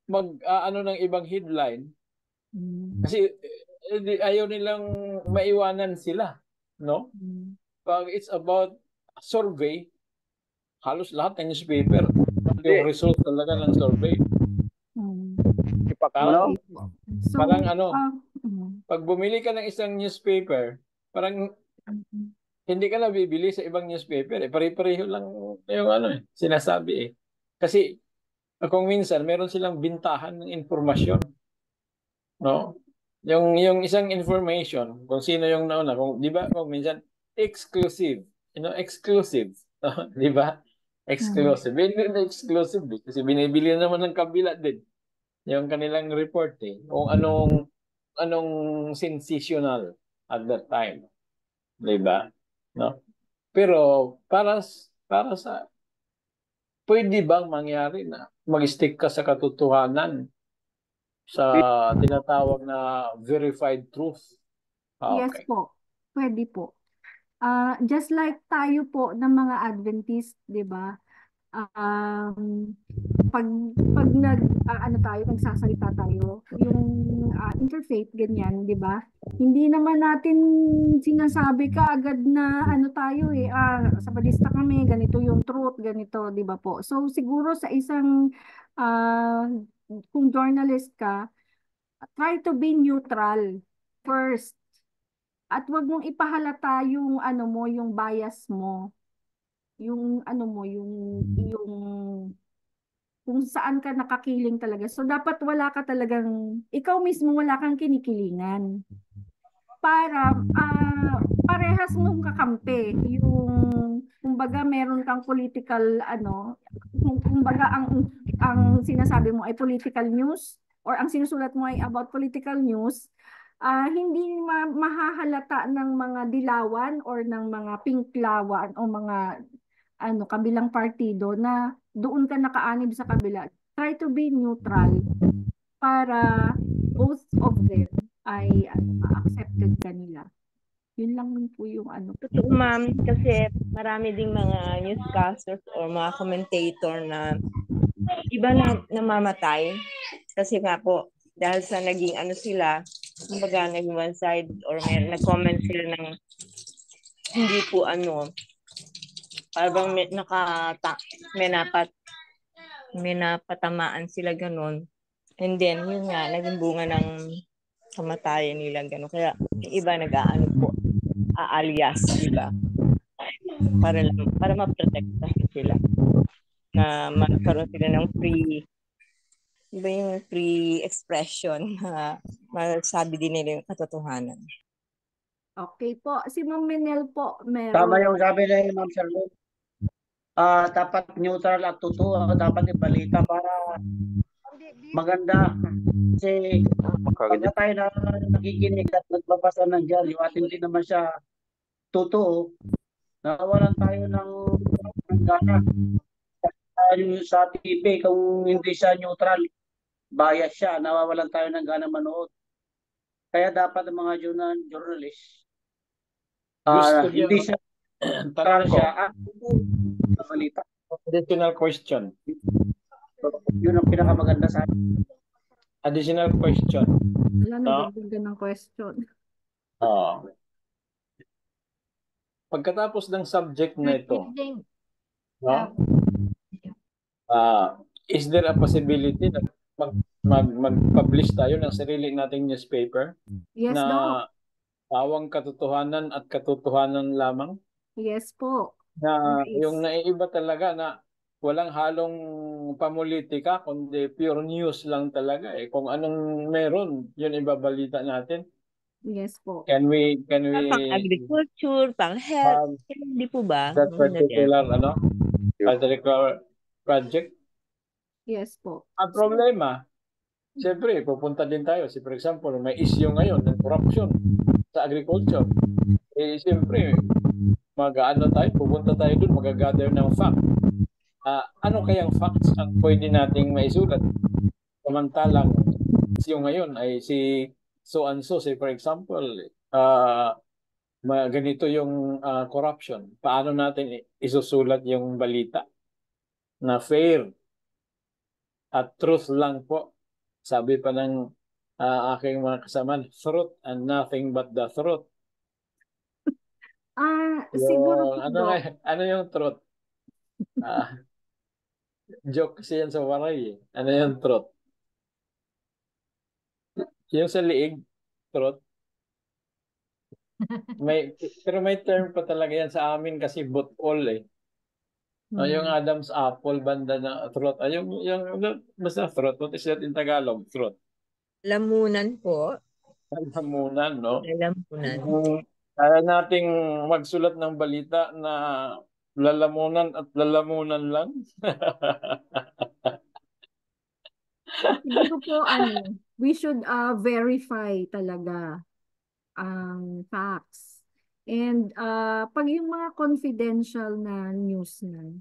ng ibang headline. Kasi ayaw nilang maiwanan sila, no? Pag it's about survey, halos lahat ng newspaper, yung result talaga ng survey. Parang, pag bumili ka ng isang newspaper, parang hindi ka na bibili sa ibang newspaper. Pare-pareho lang yung sinasabi eh. Kasi kung minsan, meron silang bintahan ng informasyon. No? Yung isang information, kung sino yung nauna, di ba, kung minsan, exclusive. Exclusive. Di ba? Exclusive. Hindi na exclusive. Kasi binibili naman ng kabila din. Yung kanilang report eh. Kung anong sensational at that time. Di ba? No? Pero para sa pwede bang mangyari na mag-stick ka sa katotohanan sa tinatawag na verified truth? Yes Okay. po. Pwede po. Just like tayo po ng mga Adventist, 'di ba? Pag nagsasalita tayo, yung interfaith ganyan, 'di ba? Hindi naman natin sinasabi ka agad na tayo Sabadista kami, ganito yung truth, ganito, 'di ba po? So siguro sa isang kung journalist ka, try to be neutral first. At wag mong ipahalata yung yung bias mo. Yung kung saan ka nakakiling talaga. So dapat wala ka talagang ikaw mismo wala kang kinikilingan. Para parehas mong kakampi yung kumbaga meron kang political kumbaga ang sinasabi mo ay political news or ang sinusulat mo ay about political news, hindi mahahalata ng mga dilawan or ng mga pinklawan o mga kabilang partido na doon ka nakaanib sa kabila. Try to be neutral para both of them ay accepted kanila. Yun lang po yung Totoo, ma'am, kasi marami ding mga newscasters or mga commentator na iba na namamatay. Kasi nga po, dahil sa naging sila, kumbaga naging one side or may nag-comment sila ng hindi po parang may napatamaan sila ganun. And then, yun nga, naging bunga ng kamatayan nila ganun. Kaya, yung iba po, alias, diba? Para ma-protect sila. Na magkaroon sila ng free expression na masabi din nila yung katotohanan. Okay po. Si Ma'am Menel po, meron. Tama yung sabi ni Ma'am Charlotte. dapat neutral at totoo, dapat ibalita para maganda. Kasi pagka tayo na nakikinig at nagbabasa ng diaryo at hindi naman siya totoo, nawawalan tayo ng gana. Yung sa TV, kung hindi siya neutral, bias siya, nawawalan tayo ng gana manood. Kaya dapat ang mga journalist, Gusto niyo, hindi siya tanong neutral ko, siya at balita. additional question. Yun ang pinakamaganda sa akin. Additional question. Wala na, No? dagdagan ng question. Pagkatapos ng subject na Good ito, evening. no? Is there a possibility na mag-publish tayo ng sarili nating newspaper Yes, na Doc. pawang katotohanan at katotohanan lamang? Yes po. Na Nice. yung naiiba talaga na walang halong pamulitika, kundi pure news lang talaga eh. Kung anong meron, yun ibabalita natin. Yes po. Can we Pang agriculture, pang health, hindi po ba? that particular particular project? Yes po. Ang problema, siyempre, pupunta din tayo. For example, may issue ngayon ng corruption sa agriculture. Eh, siyempre, pupunta tayo dun, magagather ng fact. Ano kayang facts ang pwede nating maisulat? Samantalang, issue ngayon ay si so and so, say for example, ganito yung corruption. Paano natin isusulat yung balita na fair at truth lang po? Sabi pa ng aking mga kasama, truth and nothing but the truth. Siguro po, Doc. Ano yung truth? Joke kasi yan sa waray eh. Ano yung truth? Yung sa liig, truth. Pero may term pa talaga yan sa amin kasi butol eh. Yung Adam's apple, banda na truth. Basta truth. What is that in Tagalog? Truth. Lamunan po. Lamunan, no? Lalamunan. Kaya nating magsulat ng balita na lalamunan at lalamunan lang. Siguro po, we should verify talaga ang facts. And pag yung mga confidential na news na,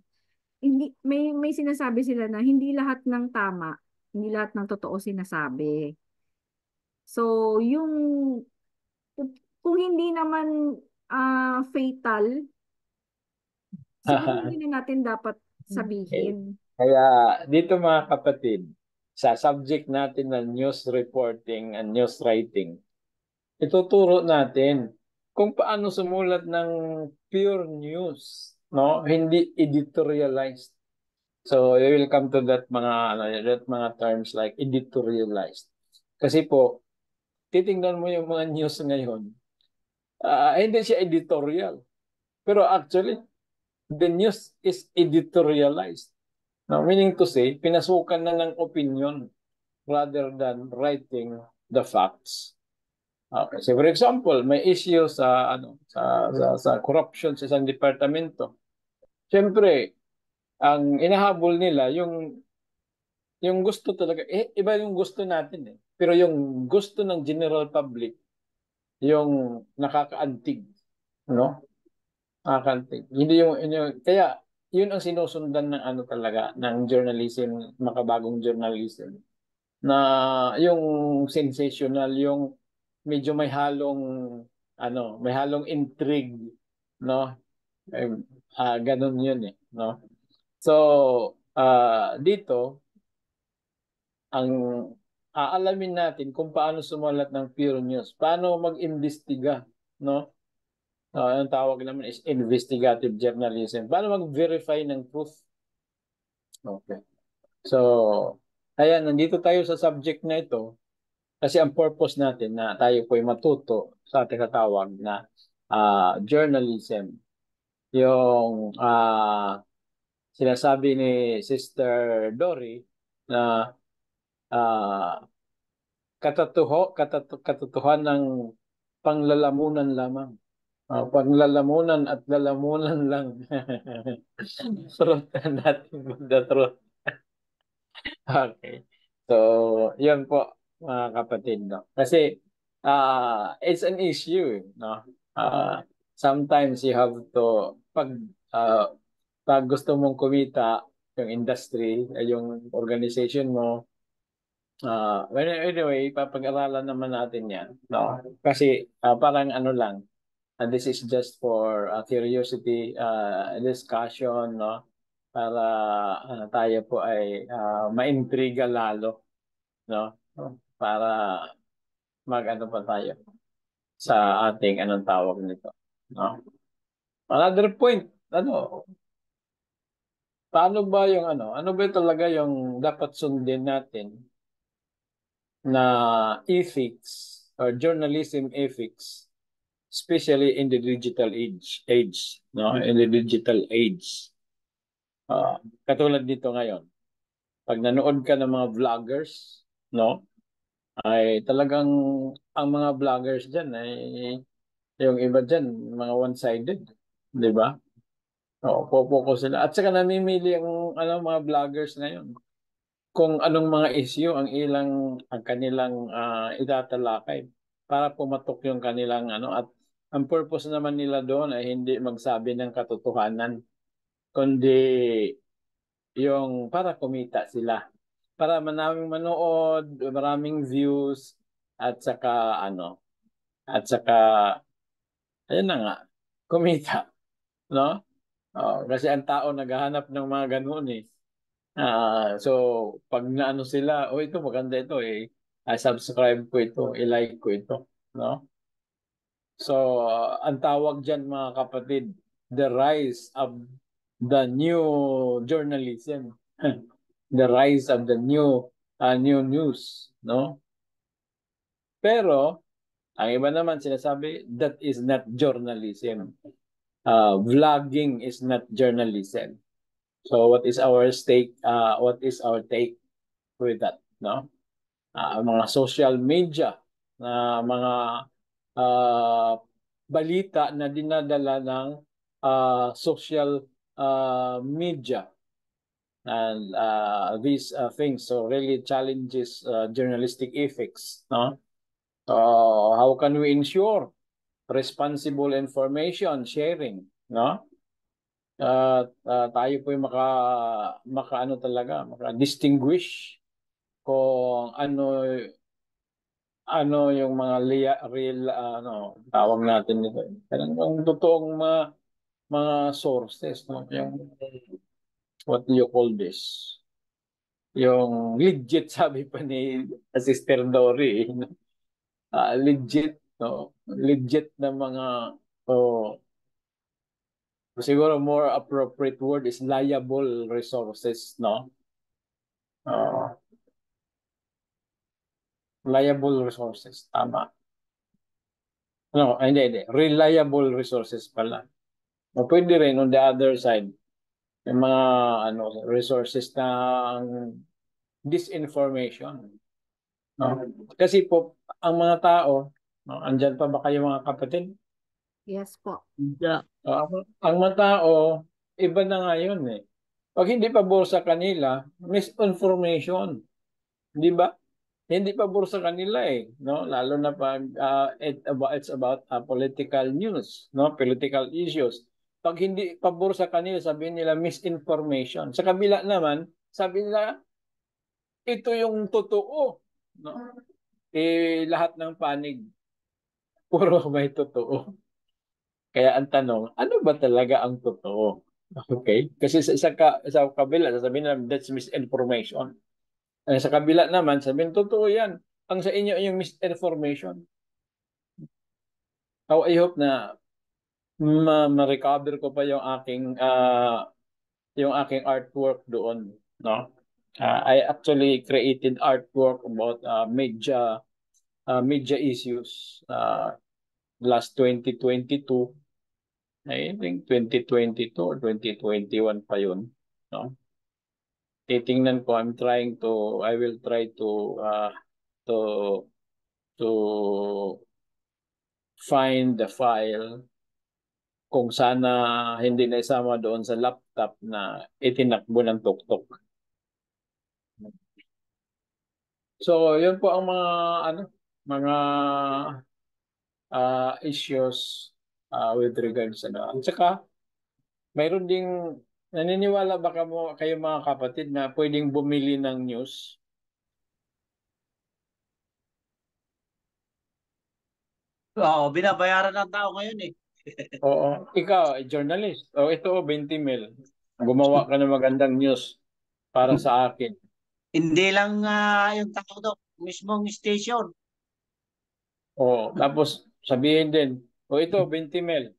hindi, may sinasabi sila na hindi lahat ng tama, hindi lahat ng totoo sinasabi. So, kung hindi naman fatal, siguro hindi na natin dapat sabihin. Kaya dito mga kapatid, sa subject natin ng news reporting and news writing, ituturo natin kung paano sumulat ng pure news, no? Hindi editorialized. So, you will come to that mga terms like editorialized. Kasi po, titingnan mo yung mga news ngayon, hindi siya editorial. Pero actually, the news is editorialized. Now, meaning to say, pinasukan na ng opinion rather than writing the facts. Okay. So for example, may issue sa corruption sa isang departamento. Siyempre, ang inahabol nila yung gusto talaga, iba yung gusto natin eh. Pero yung gusto ng general public, yung nakakaantig, no? Nakakaantig. Hindi kaya yun ang sinusundan ng talaga ng journalism, makabagong journalism, na yung sensational, yung medyo may halong intrigue, no? Ganun yun eh, no? So, dito ang aalamin natin kung paano sumulat ng pure news, paano mag-imbestiga, no? Ang tawag naman is investigative journalism. Paano mag-verify ng truth? Okay. So, ayan, nandito tayo sa subject na ito kasi ang purpose natin na tayo po'y matuto sa tinatawag na journalism. Yung sinasabi ni Sister Dory na katotohanan ng panglalamunan lamang. Pag lalamunan at lalamunan lang. Truth natin the truth. Okay. So, yun po mga kapatid, no? Kasi it's an issue, no? Sometimes you have to uh, pag gusto mong kumita yung industry, yung organization mo, anyway, papag-aralan naman natin yan, no? Kasi parang ano lang, and this is just for curiosity discussion, no? Para tayo po ay maintriga lalo, no? Para mag-ano pa tayo sa ating anong tawag nito, no? Another point, paano ba yung ano ba talaga yung dapat sundin natin na ethics or journalism ethics, especially in the digital age, no? In the digital age. Katulad dito ngayon, pag nanood ka ng mga vloggers, no? Ay talagang ang mga vloggers diyan ay yung iba diyan mga one-sided, 'di ba? Popo sila. At saka namimili ang mga vloggers ngayon kung anong mga issue ang kanilang itatalakay para pumatok yung kanilang at ang purpose naman nila doon ay hindi magsabi ng katotohanan, kundi yung para kumita sila, para maraming manood, maraming views, at saka ayun na nga, kumita, no? Kasi ang tao naghahanap ng mga ganun eh. So pag naano sila, ito maganda ito eh, subscribe ko ito, i-like ko ito, no? So ang tawag diyan mga kapatid, the rise of the new journalism. The rise of the new news, no? Pero ang iba naman sinasabi, that is not journalism. Vlogging is not journalism. So what is our take? What is our take with that? No, mga social media na mga balita na dinadala ng social media, and these things so really challenges journalistic ethics. No, how can we ensure responsible information sharing? No. Tayo po yung maka-distinguish kung ano yung mga real tawag natin nito. Ang totoong mga sources, no? Yung what do you call this? Yung legit, sabi pa ni Sister Dory, legit, no? Legit na mga siguro more appropriate word is liable resources, no? Liable resources, tama. No, hindi. Reliable resources pala. Pwede rin on the other side, yung mga resources ng disinformation. No? Kasi po, ang mga tao, andyan pa ba kayo mga kapatid? Yes po. Ang mga tao, iba na nga yun eh. Pag hindi pabor sa kanila, misinformation. Di ba? Hindi pabor sa kanila eh, no? Lalo na pag it's about political news, no? Political issues. Pag hindi pabor sa kanila, sabihin nila misinformation. Sa kabila naman, sabi nila ito yung totoo, no? Lahat ng panig puro may totoo. Kaya ang tanong, ano ba talaga ang totoo? Okay? Kasi sa kabila, sasabihin nila that's misinformation. Sa kabila naman, sabihin, totoo yan. Ang sa inyo yung misinformation. I hope na ma-recover ko pa yung aking artwork doon, no? I actually created artwork about media issues last 2022. I think 2022 or 2021 pa yun, no? Titingnan ko, I will try to find the file kung sana hindi na isama doon sa laptop na itinakbo ng tuktok. So, yun po ang mga ano, mga issues with regards sa At saka, mayroon ding naniniwala ba kayo mga kapatid na pwedeng bumili ng news? Oo, binabayaran ng tao ngayon eh. Oo. Ikaw, journalist. O ito, 20 mil. Gumawa ka ng magandang news para sa akin. Hindi lang yung tao doon, mismong station. O, tapos sabihin din, o ito, 20 mil.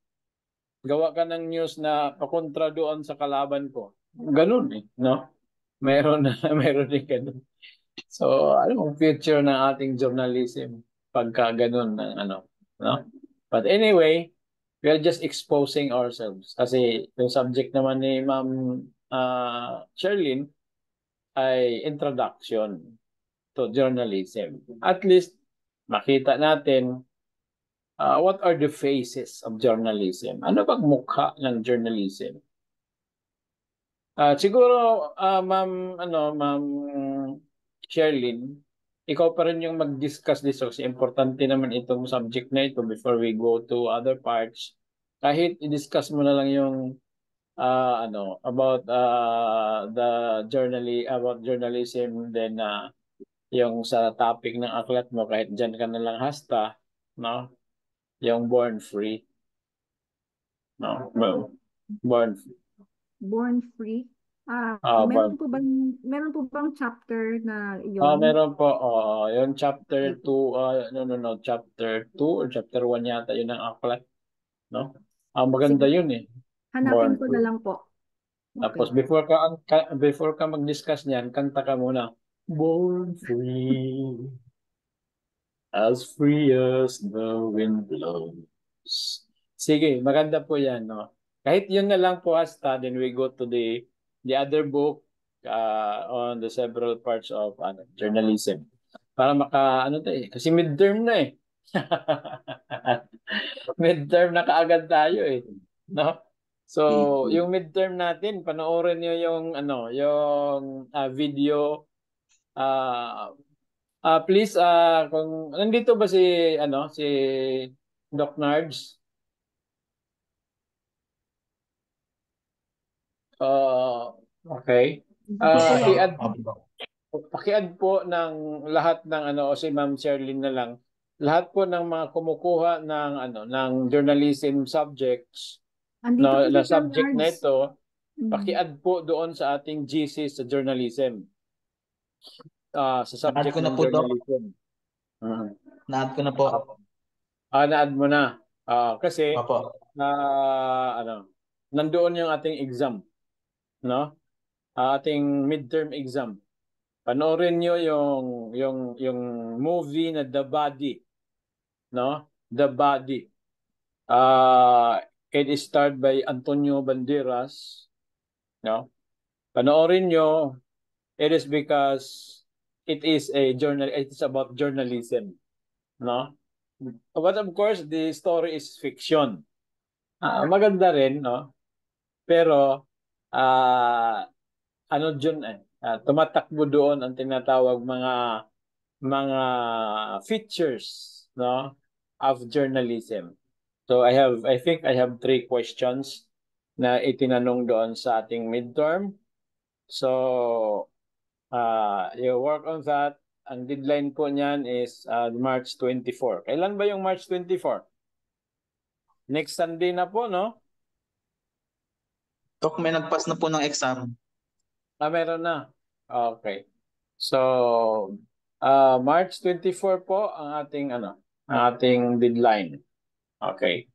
Gawa ka ng news na pakontra doon sa kalaban ko. Ganun eh, no? Meron na, meron din ganun. So, ano ang future ng ating journalism pagka ganun ng ano, no? But anyway, we are just exposing ourselves. Kasi yung subject naman ni Ma'am Sherlyn ay introduction to journalism. At least, makita natin what are the faces of journalism? Ano bang mukha ng journalism? Siguro, Ma'am Sherlyn, ikaw pa rin yung mag-discuss dito kasi importante naman itong subject na ito before we go to other parts. Kahit i-discuss mo na lang yung about about journalism, then yung sa topic ng aklat mo, kahit dyan ka na lang hasta, no? Yung born free. No? Well, born free. Born free. Born Meron po bang chapter na yon? meron po. Yung chapter 2, chapter 2 or chapter 1 yata yun ang aklat. No? Maganda Sige, yun eh. hanapin Born ko na free. lang po. Tapos Okay. before ka mag-discuss niyan, kanta ka muna. Born free as the wind blows. Sige, maganda po yan, no? Kahit yun na lang po hasta, then we go to the other book on the several parts of journalism. Para kasi midterm na eh. Midterm na kaagad tayo eh, no? So, yung midterm natin, panoorin niyo yung yung video. Please, kung nandito ba si Doc Nards? Okay. Paki-add paki-add po ng lahat ng o si Ma'am Sherlyn na lang. Lahat po ng mga kumukuha ng ng journalism subjects Andito po na si Sir subject na Nards. ito, Mm. paki-add po doon sa ating GC sa journalism. Sa subject Na-add ko na ng po, Doc. journalism. Na-add ko na po. Na-add mo na. Kasi Opo. nandoon yung ating exam, no? Ating midterm exam. Panoorin niyo yung movie na The Body, no? The Body. It is starred by Antonio Banderas, no? Panoorin niyo. It is because it is about journalism, no? But of course, the story is fiction. Maganda rin, no? Pero tumatakbo doon ang tinatawag mga features, no, of journalism. So I think I have 3 questions na itinanong doon sa ating midterm. So you work on that. Ang deadline po niyan is March 24. Kailan ba yung March 24? Next Sunday na po, no? Doc, may nagpass na po ng exam. Meron na. Okay. So, March 24 po ang ating deadline. Okay.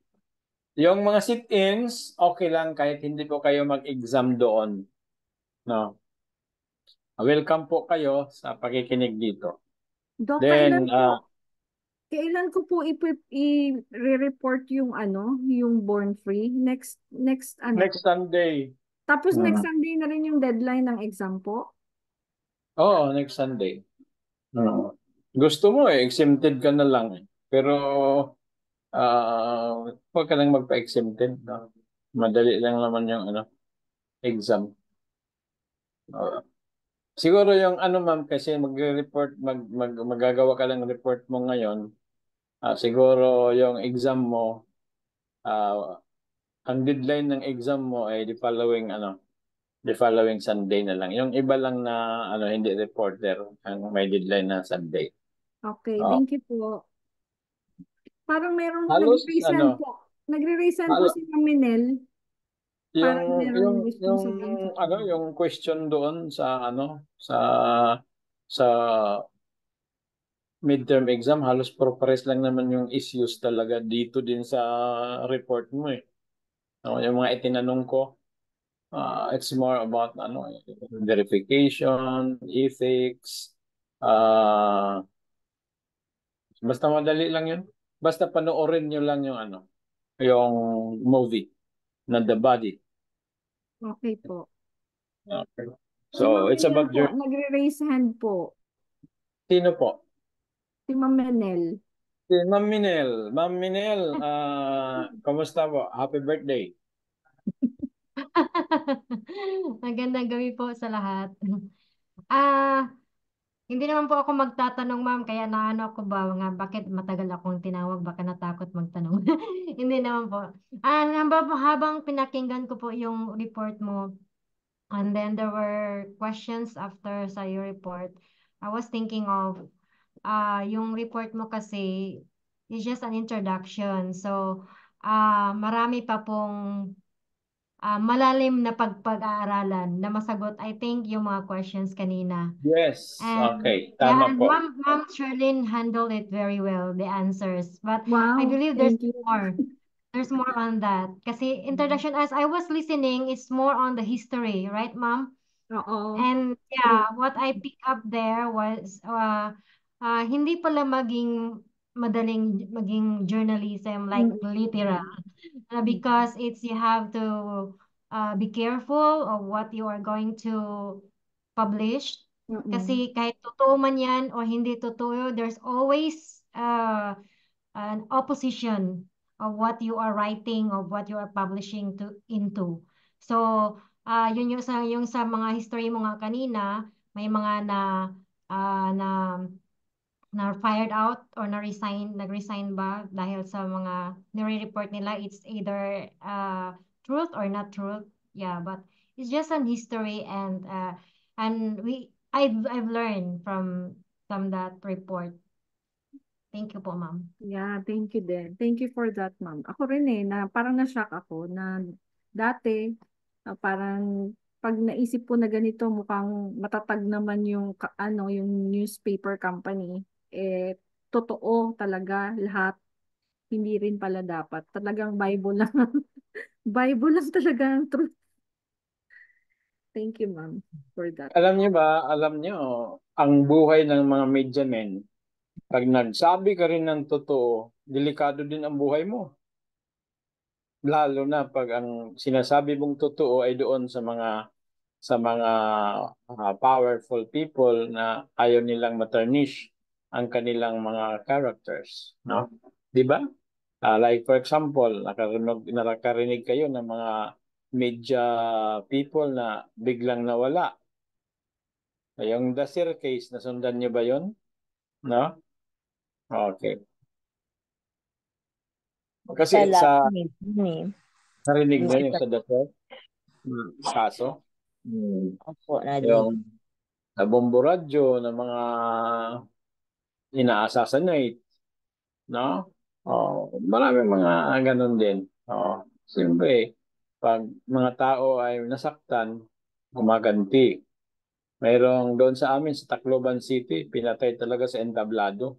Yung mga sit-ins, okay lang kahit hindi po kayo mag-exam doon. No? Welcome po kayo sa pakikinig dito. Doc, Then, kailan ko po i-report yung born free? Next next po? Sunday. Tapos next Sunday na rin yung deadline ng exam po? Oo, next Sunday. Gusto mo exempted ka na lang eh. Pero huwag ka nang magpa-exempted. No? Madali lang naman yung exam. Siguro yung ma'am, kasi magre-report, magagawa ka lang report mo ngayon. Siguro yung exam mo, ang deadline ng exam mo ay the following Sunday na lang. Yung iba lang na hindi reporter ang may deadline na Sunday. Okay, Oh. thank you po. Parang merong Halos nagre-resend po. Nagre-resend po halo- si Maminel. Parang yung merong gustong yung sabihin. yung question doon sa sa midterm exam, halos pares lang naman yung issues talaga dito din sa report mo eh. Yung mga itinanong ko, it's more about verification, ethics, basta madali lang yun. Basta panoorin nyo lang yung movie na The Body. Okay po. Okay. Si So, it's Maminel about po, nagre-raise hand po. sino po? Si Maminel. Si Ma'am Minel. Ma'am Minel, kamusta po? Happy birthday. Magandang gabi po sa lahat. Ah, hindi naman po ako magtatanong, ma'am, kaya naano ako ba nga bakit matagal akong tinawag, baka natakot magtanong. Hindi naman po. Habang pinakinggan ko po yung report mo, and then there were questions after sa your report, I was thinking of yung report mo kasi is just an introduction. So, marami pa pong malalim na pag-aaralan na masagot, I think, yung mga questions kanina. Yes, And okay. yeah, Tama and po. Ma'am Sherlyn handled it very well, the answers. But I Wow, believe there's thank you. more. There's more on that. Kasi introduction, as I was listening, is more on the history, right, Ma'am? Oo. And yeah, what I picked up there was hindi pala madaling maging journalism like literal. Because you have to be careful of what you are going to publish. Kasi kahit totoo man yan o hindi totoo, there's always an opposition of what you are writing, of what you are publishing into. So, yun yung sa mga history mo nga kanina, may mga ah, na fired out or nag-resign ba dahil sa mga nire-report nila, it's either truth or not truth. Yeah, but it's just an history, and I've learned from that report. Thank you po, ma'am. Yeah, thank you din. Thank you for that, ma'am. Ako rin na parang na-shock ako na dati, parang pag naisip ko na ganito, mukhang matatag naman yung, yung newspaper company. Totoo talaga lahat. Hindi rin pala dapat. Talagang Bible lang. Bible lang talaga ang truth. Thank you, ma'am, for that. Alam niyo, ang buhay ng mga media men, pag nagsabi ka rin ng totoo, delikado din ang buhay mo. Lalo na pag ang sinasabi mong totoo ay doon sa mga powerful people na ayaw nilang matarnish ang kanilang mga characters, no? 'Di ba? Like for example, nakarinig kayo ng mga media people na biglang nawala. Yung Dasir case, nasundan niyo ba 'yon? No? Okay. Kasi narinig niyo yung sa Dasir kaso. Opo, Yung nabomboradyo ng mga ina-assassinate, no? Maraming mga ganun din. Siyempre, pag mga tao ay nasaktan, gumaganti. Mayroong doon sa amin sa Tacloban City, pinatay talaga sa entablado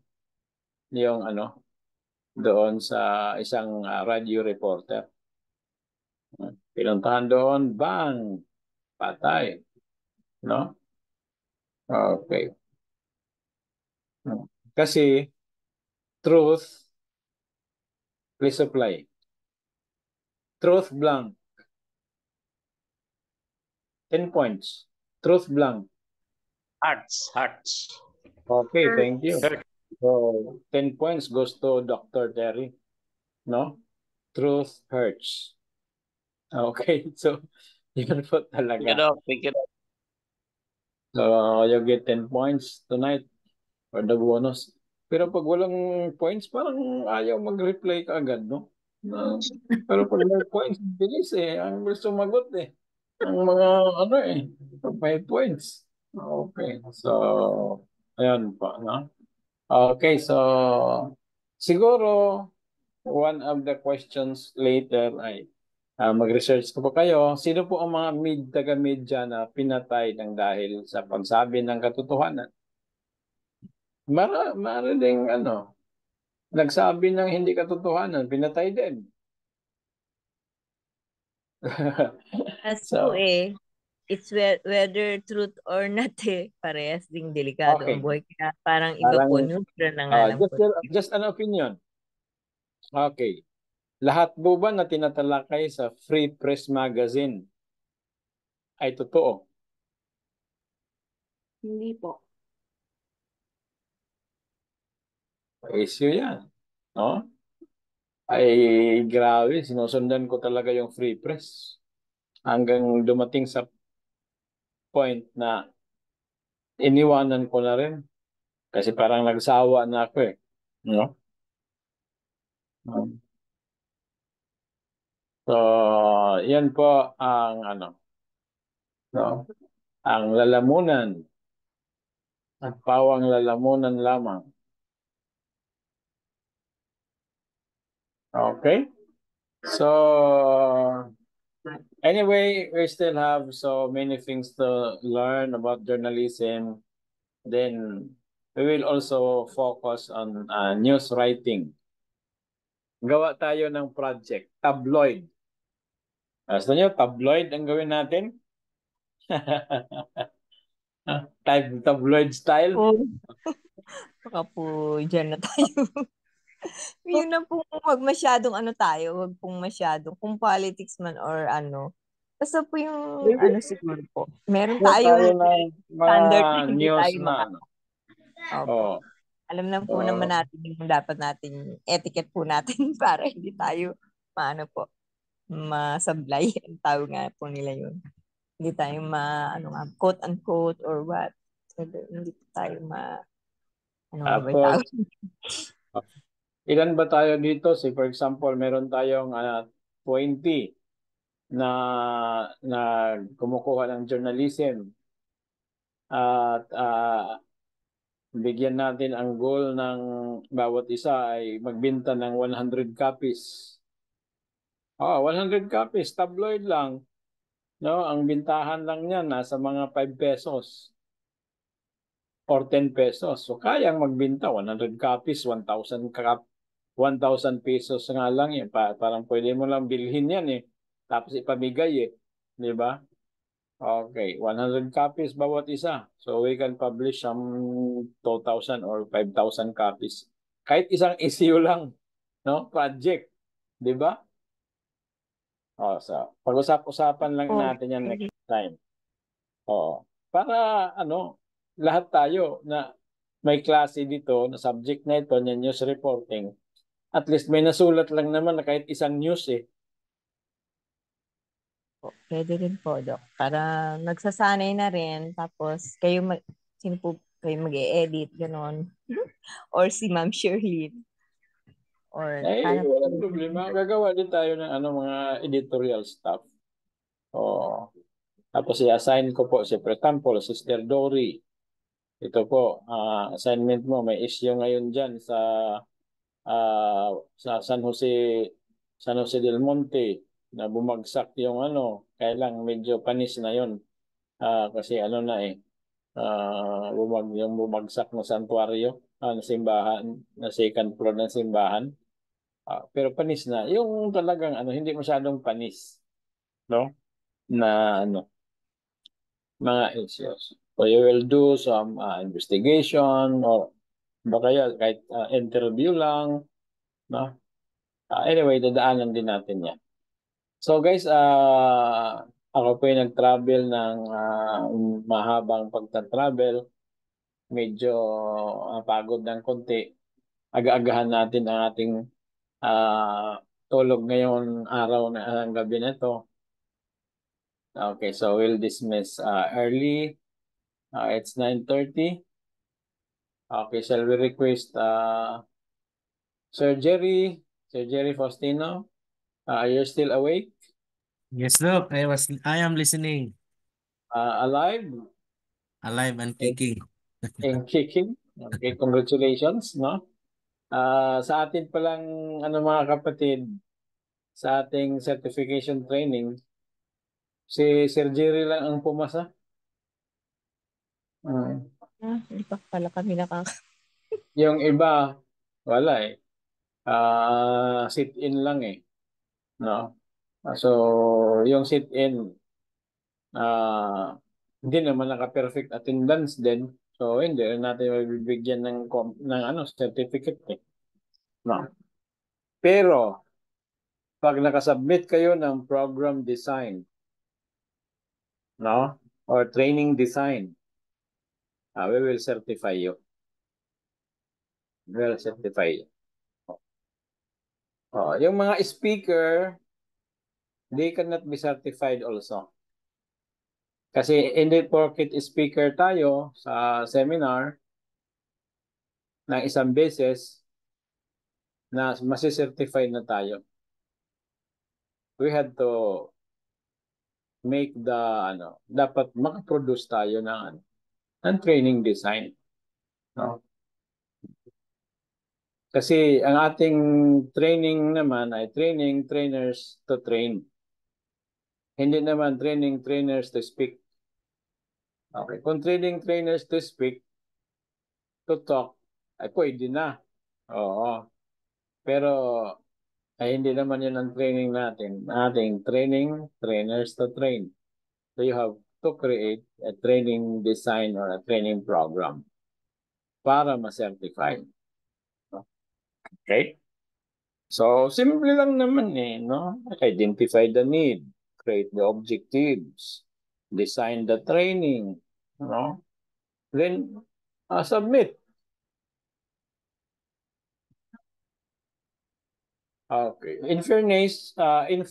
yung doon sa isang radio reporter. Pinuntahan doon, bang, patay. No? Okay. Kasi, truth, please apply. Truth blank. 10 points. Truth blank. Hearts. Okay, thank you. So, 10 points goes to Dr. Terry. No? Truth hurts. Okay, so yun po Pick it talaga. up, pick it up. So you get 10 points tonight for the bonus. Pero pag walang points, parang ayaw mag-reply ka agad, no? Pero pag may points, bilis eh. Ang bilis sumagot eh. Ang mga ano eh, may points. Okay, so ayan pa, no? Okay, so siguro one of the questions later ay mag-research ko po kayo. Sino po ang mga taga-media na pinatay ng dahil sa pagsabi ng katotohanan? Mara ding ano, nagsabi ng hindi katotohanan, pinatay din. As po So, it's whether truth or not parehas ding delikado okay. ang buhay. Kaya parang iba po, Parang neutral na nga lang po. just an opinion. Okay. Lahat po ba na tinatalakay sa Free Press Magazine ay totoo? Hindi po. Issue yan. No? Ay grabe, sinusundan ko talaga yung Free Press. Hanggang dumating sa point na iniwanan ko na rin. Kasi parang nagsawa na ako eh. No? So, yan po ang ano. No? Ang lalamunan at pawang lalamunan lamang. Okay? So, anyway, we still have so many things to learn about journalism. Then, we will also focus on news writing. Gawa tayo ng project, tabloid. Gusto nyo, tabloid ang gawin natin? Tabloid style? Oh. Baka po dyan na tayo. Yun na po, wag masyadong ano tayo, wag pong masyadong, kung politics man or ano. Basta po yung ano siguro po. Meron Tayo tayong ng mga standard na hindi news tayo na ano. Opo. Oh. Alam lang po naman natin yung dapat natin, etiquette po natin para hindi tayo maano po, masablay. Ang tawag nga po nila yun. Hindi tayo ano nga, quote unquote or what. So, hindi po tayo ano nga ba yung tawag? Ilan ba tayo dito? Say for example, meron tayong 20 na kumukuha ng journalism. At bigyan natin ang goal ng bawat isa ay magbenta ng 100 copies. 100 copies, tabloid lang. No, ang bintahan lang niyan nasa mga 5 pesos or 10 pesos. So kayang magbenta 100 copies, 1,000 pesos nga lang eh. Parang pwede mo lang bilhin yan eh. Tapos ipamigay eh. Di ba? Okay, 100 copies bawat isa. So we can publish some 2,000 or 5,000 copies. Kahit isang issue lang, no? Project. Di ba? So pag-usap-usapan lang natin yan next time. Para ano, lahat tayo na may klase dito na subject na ito, na news reporting, at least may nasulat lang naman na kahit isang news eh. Pwede rin po, Doc. Para nagsasanay na rin. Tapos, sino po kayo mag-e-edit, gano'n. Or si Ma'am Shirley. Or, Walang problema. Gagawa din tayo ng mga editorial stuff. Tapos i-assign ko po, for example, Sister Dory. Ito po, assignment mo, may issue ngayon dyan sa San Jose del Monte na bumagsak yung kailang medyo panis na yon kasi na bumagsak na santuario, na simbahan, na second floor ng simbahan. Pero panis na. Yung talagang hindi masyadong panis, no? Na mga issues. So you will do some investigation or kaya kahit interview lang, no? Anyway, dadaanan din natin yan. So guys, ako po yung nag-travel ng mahabang pagta-travel. Medyo pagod ng konti. Aga-agahan natin ang ating tulog ngayon araw na gabi na ito. Okay, so we'll dismiss early. It's 9:30. Okay, shall we request Sir Jerry Faustino? Are you still awake? Yes, Doc. I am listening. Alive Alive and kicking. and kicking? Okay, congratulations, no? Sa atin palang mga kapatid, sa ating certification training, si Sir Jerry lang ang pumasa. Hindi pa pala kami Yung iba, wala eh. Sit-in lang eh. No? So, yung sit-in, hindi naman naka-perfect attendance din. So, hindi rin natin mabibigyan ng certificate eh. No? Pero, pag nakasubmit kayo ng program design, no? Or training design, we will certify you. We will certify you. Yung mga speaker, they cannot be certified also. Kasi hindi porket speaker tayo sa seminar ng isang beses na masicertified na tayo. We had to make dapat makaproduce tayo ng training design. No? Kasi ang ating training naman ay training trainers to train. Hindi naman training trainers to speak. Okay, kung training trainers to speak, to talk, ay pwede na. Oo. Pero ay hindi naman yun ang training natin. Ating training trainers to train. So you have to create a training design or a training program para ma-certify. Okay? So, simple lang naman eh, no? Identify the need, create the objectives, design the training, no? Then, submit. Okay. In fairness, I'm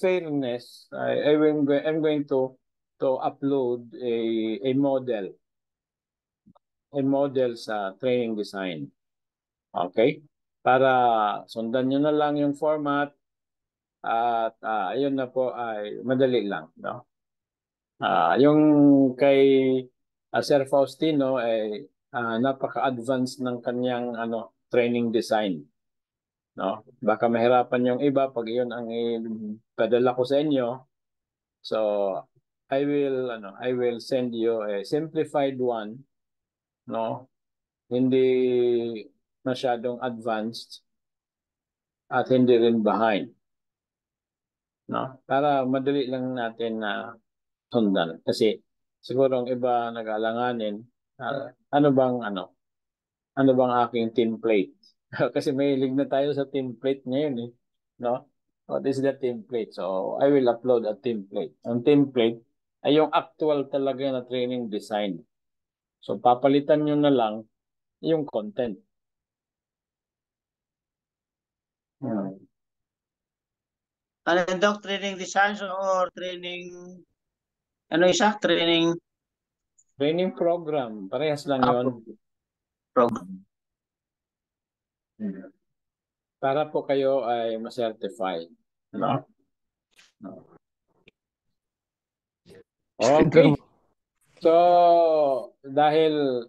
going to upload a model sa training design. Okay? Para sundan nyo na lang yung format at ayun na po ay madali lang, no? Yung kay Sir Faustino ay napaka-advanced ng kanyang training design, no? Baka mahirapan yung iba pag iyon ang ipadala ko sa inyo. So I will send you a simplified one, no? Hindi masyadong advanced at hindi rin behind, no? Para madali lang natin na sundan. Kasi siguro ang iba nag-alanganin, ano bang aking template? Kasi mahilig na tayo sa template ngayon eh, no? What is the template? So I will upload a template. Ang template ay yung actual talaga na training design. So papalitan nyo na lang yung content. Ano yung Doc, training design or training, Training program, parehas lang yun. program. Para po kayo ay ma-certify. No? Okay. So, dahil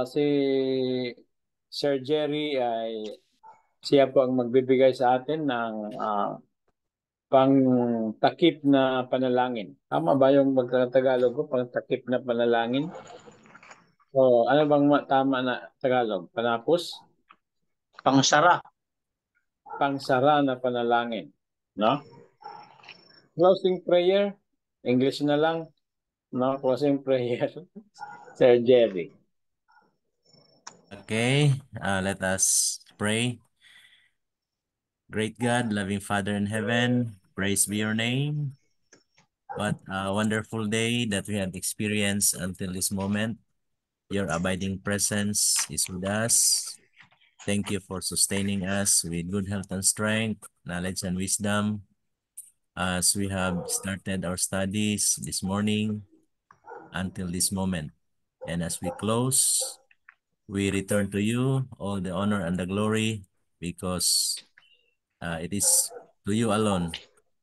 si Sir Jerry ay siya po ang magbibigay sa atin ng pang-takip na panalangin. Tama ba yung magtagalog ko? Pang-takip na panalangin? O ano bang tama na Tagalog? Panapos? Pangsara. Pangsara na panalangin. No? Closing prayer. English na lang. No? Closing prayer. Sir Jerry. Okay, let us pray. Great God, loving Father in heaven, praise be your name. What a wonderful day that we have experienced until this moment. Your abiding presence is with us. Thank you for sustaining us with good health and strength, knowledge and wisdom. as we have started our studies this morning until this moment. And as we close, we return to you all the honor and the glory because it is to you alone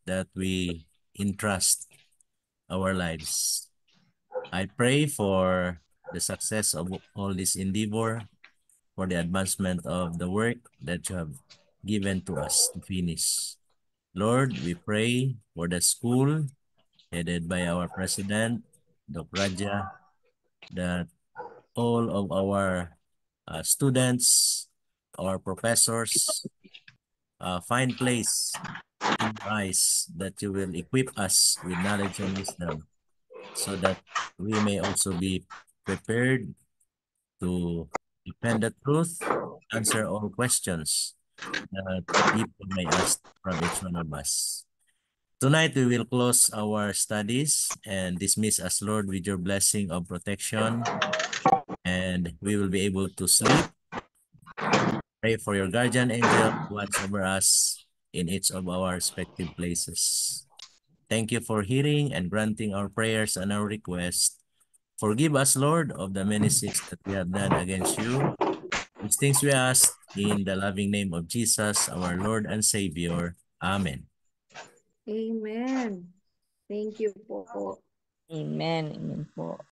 that we entrust our lives. I pray for the success of all this endeavor, for the advancement of the work that you have given to us to finish. Lord, we pray for the school headed by our president, Dr. Raja, that all of our students, our professors, find place in your eyes, that you will equip us with knowledge and wisdom so that we may also be prepared to defend the truth, answer all questions that people may ask from each one of us. Tonight, we will close our studies and dismiss us, Lord, with your blessing of protection, and we will be able to sleep. Pray for your guardian angel to watch over us in each of our respective places. Thank you for hearing and granting our prayers and our requests. Forgive us, Lord, of the many sins that we have done against you. These things we ask in the loving name of Jesus, our Lord and Savior. Amen. Amen. Thank you po. Amen. Amen po.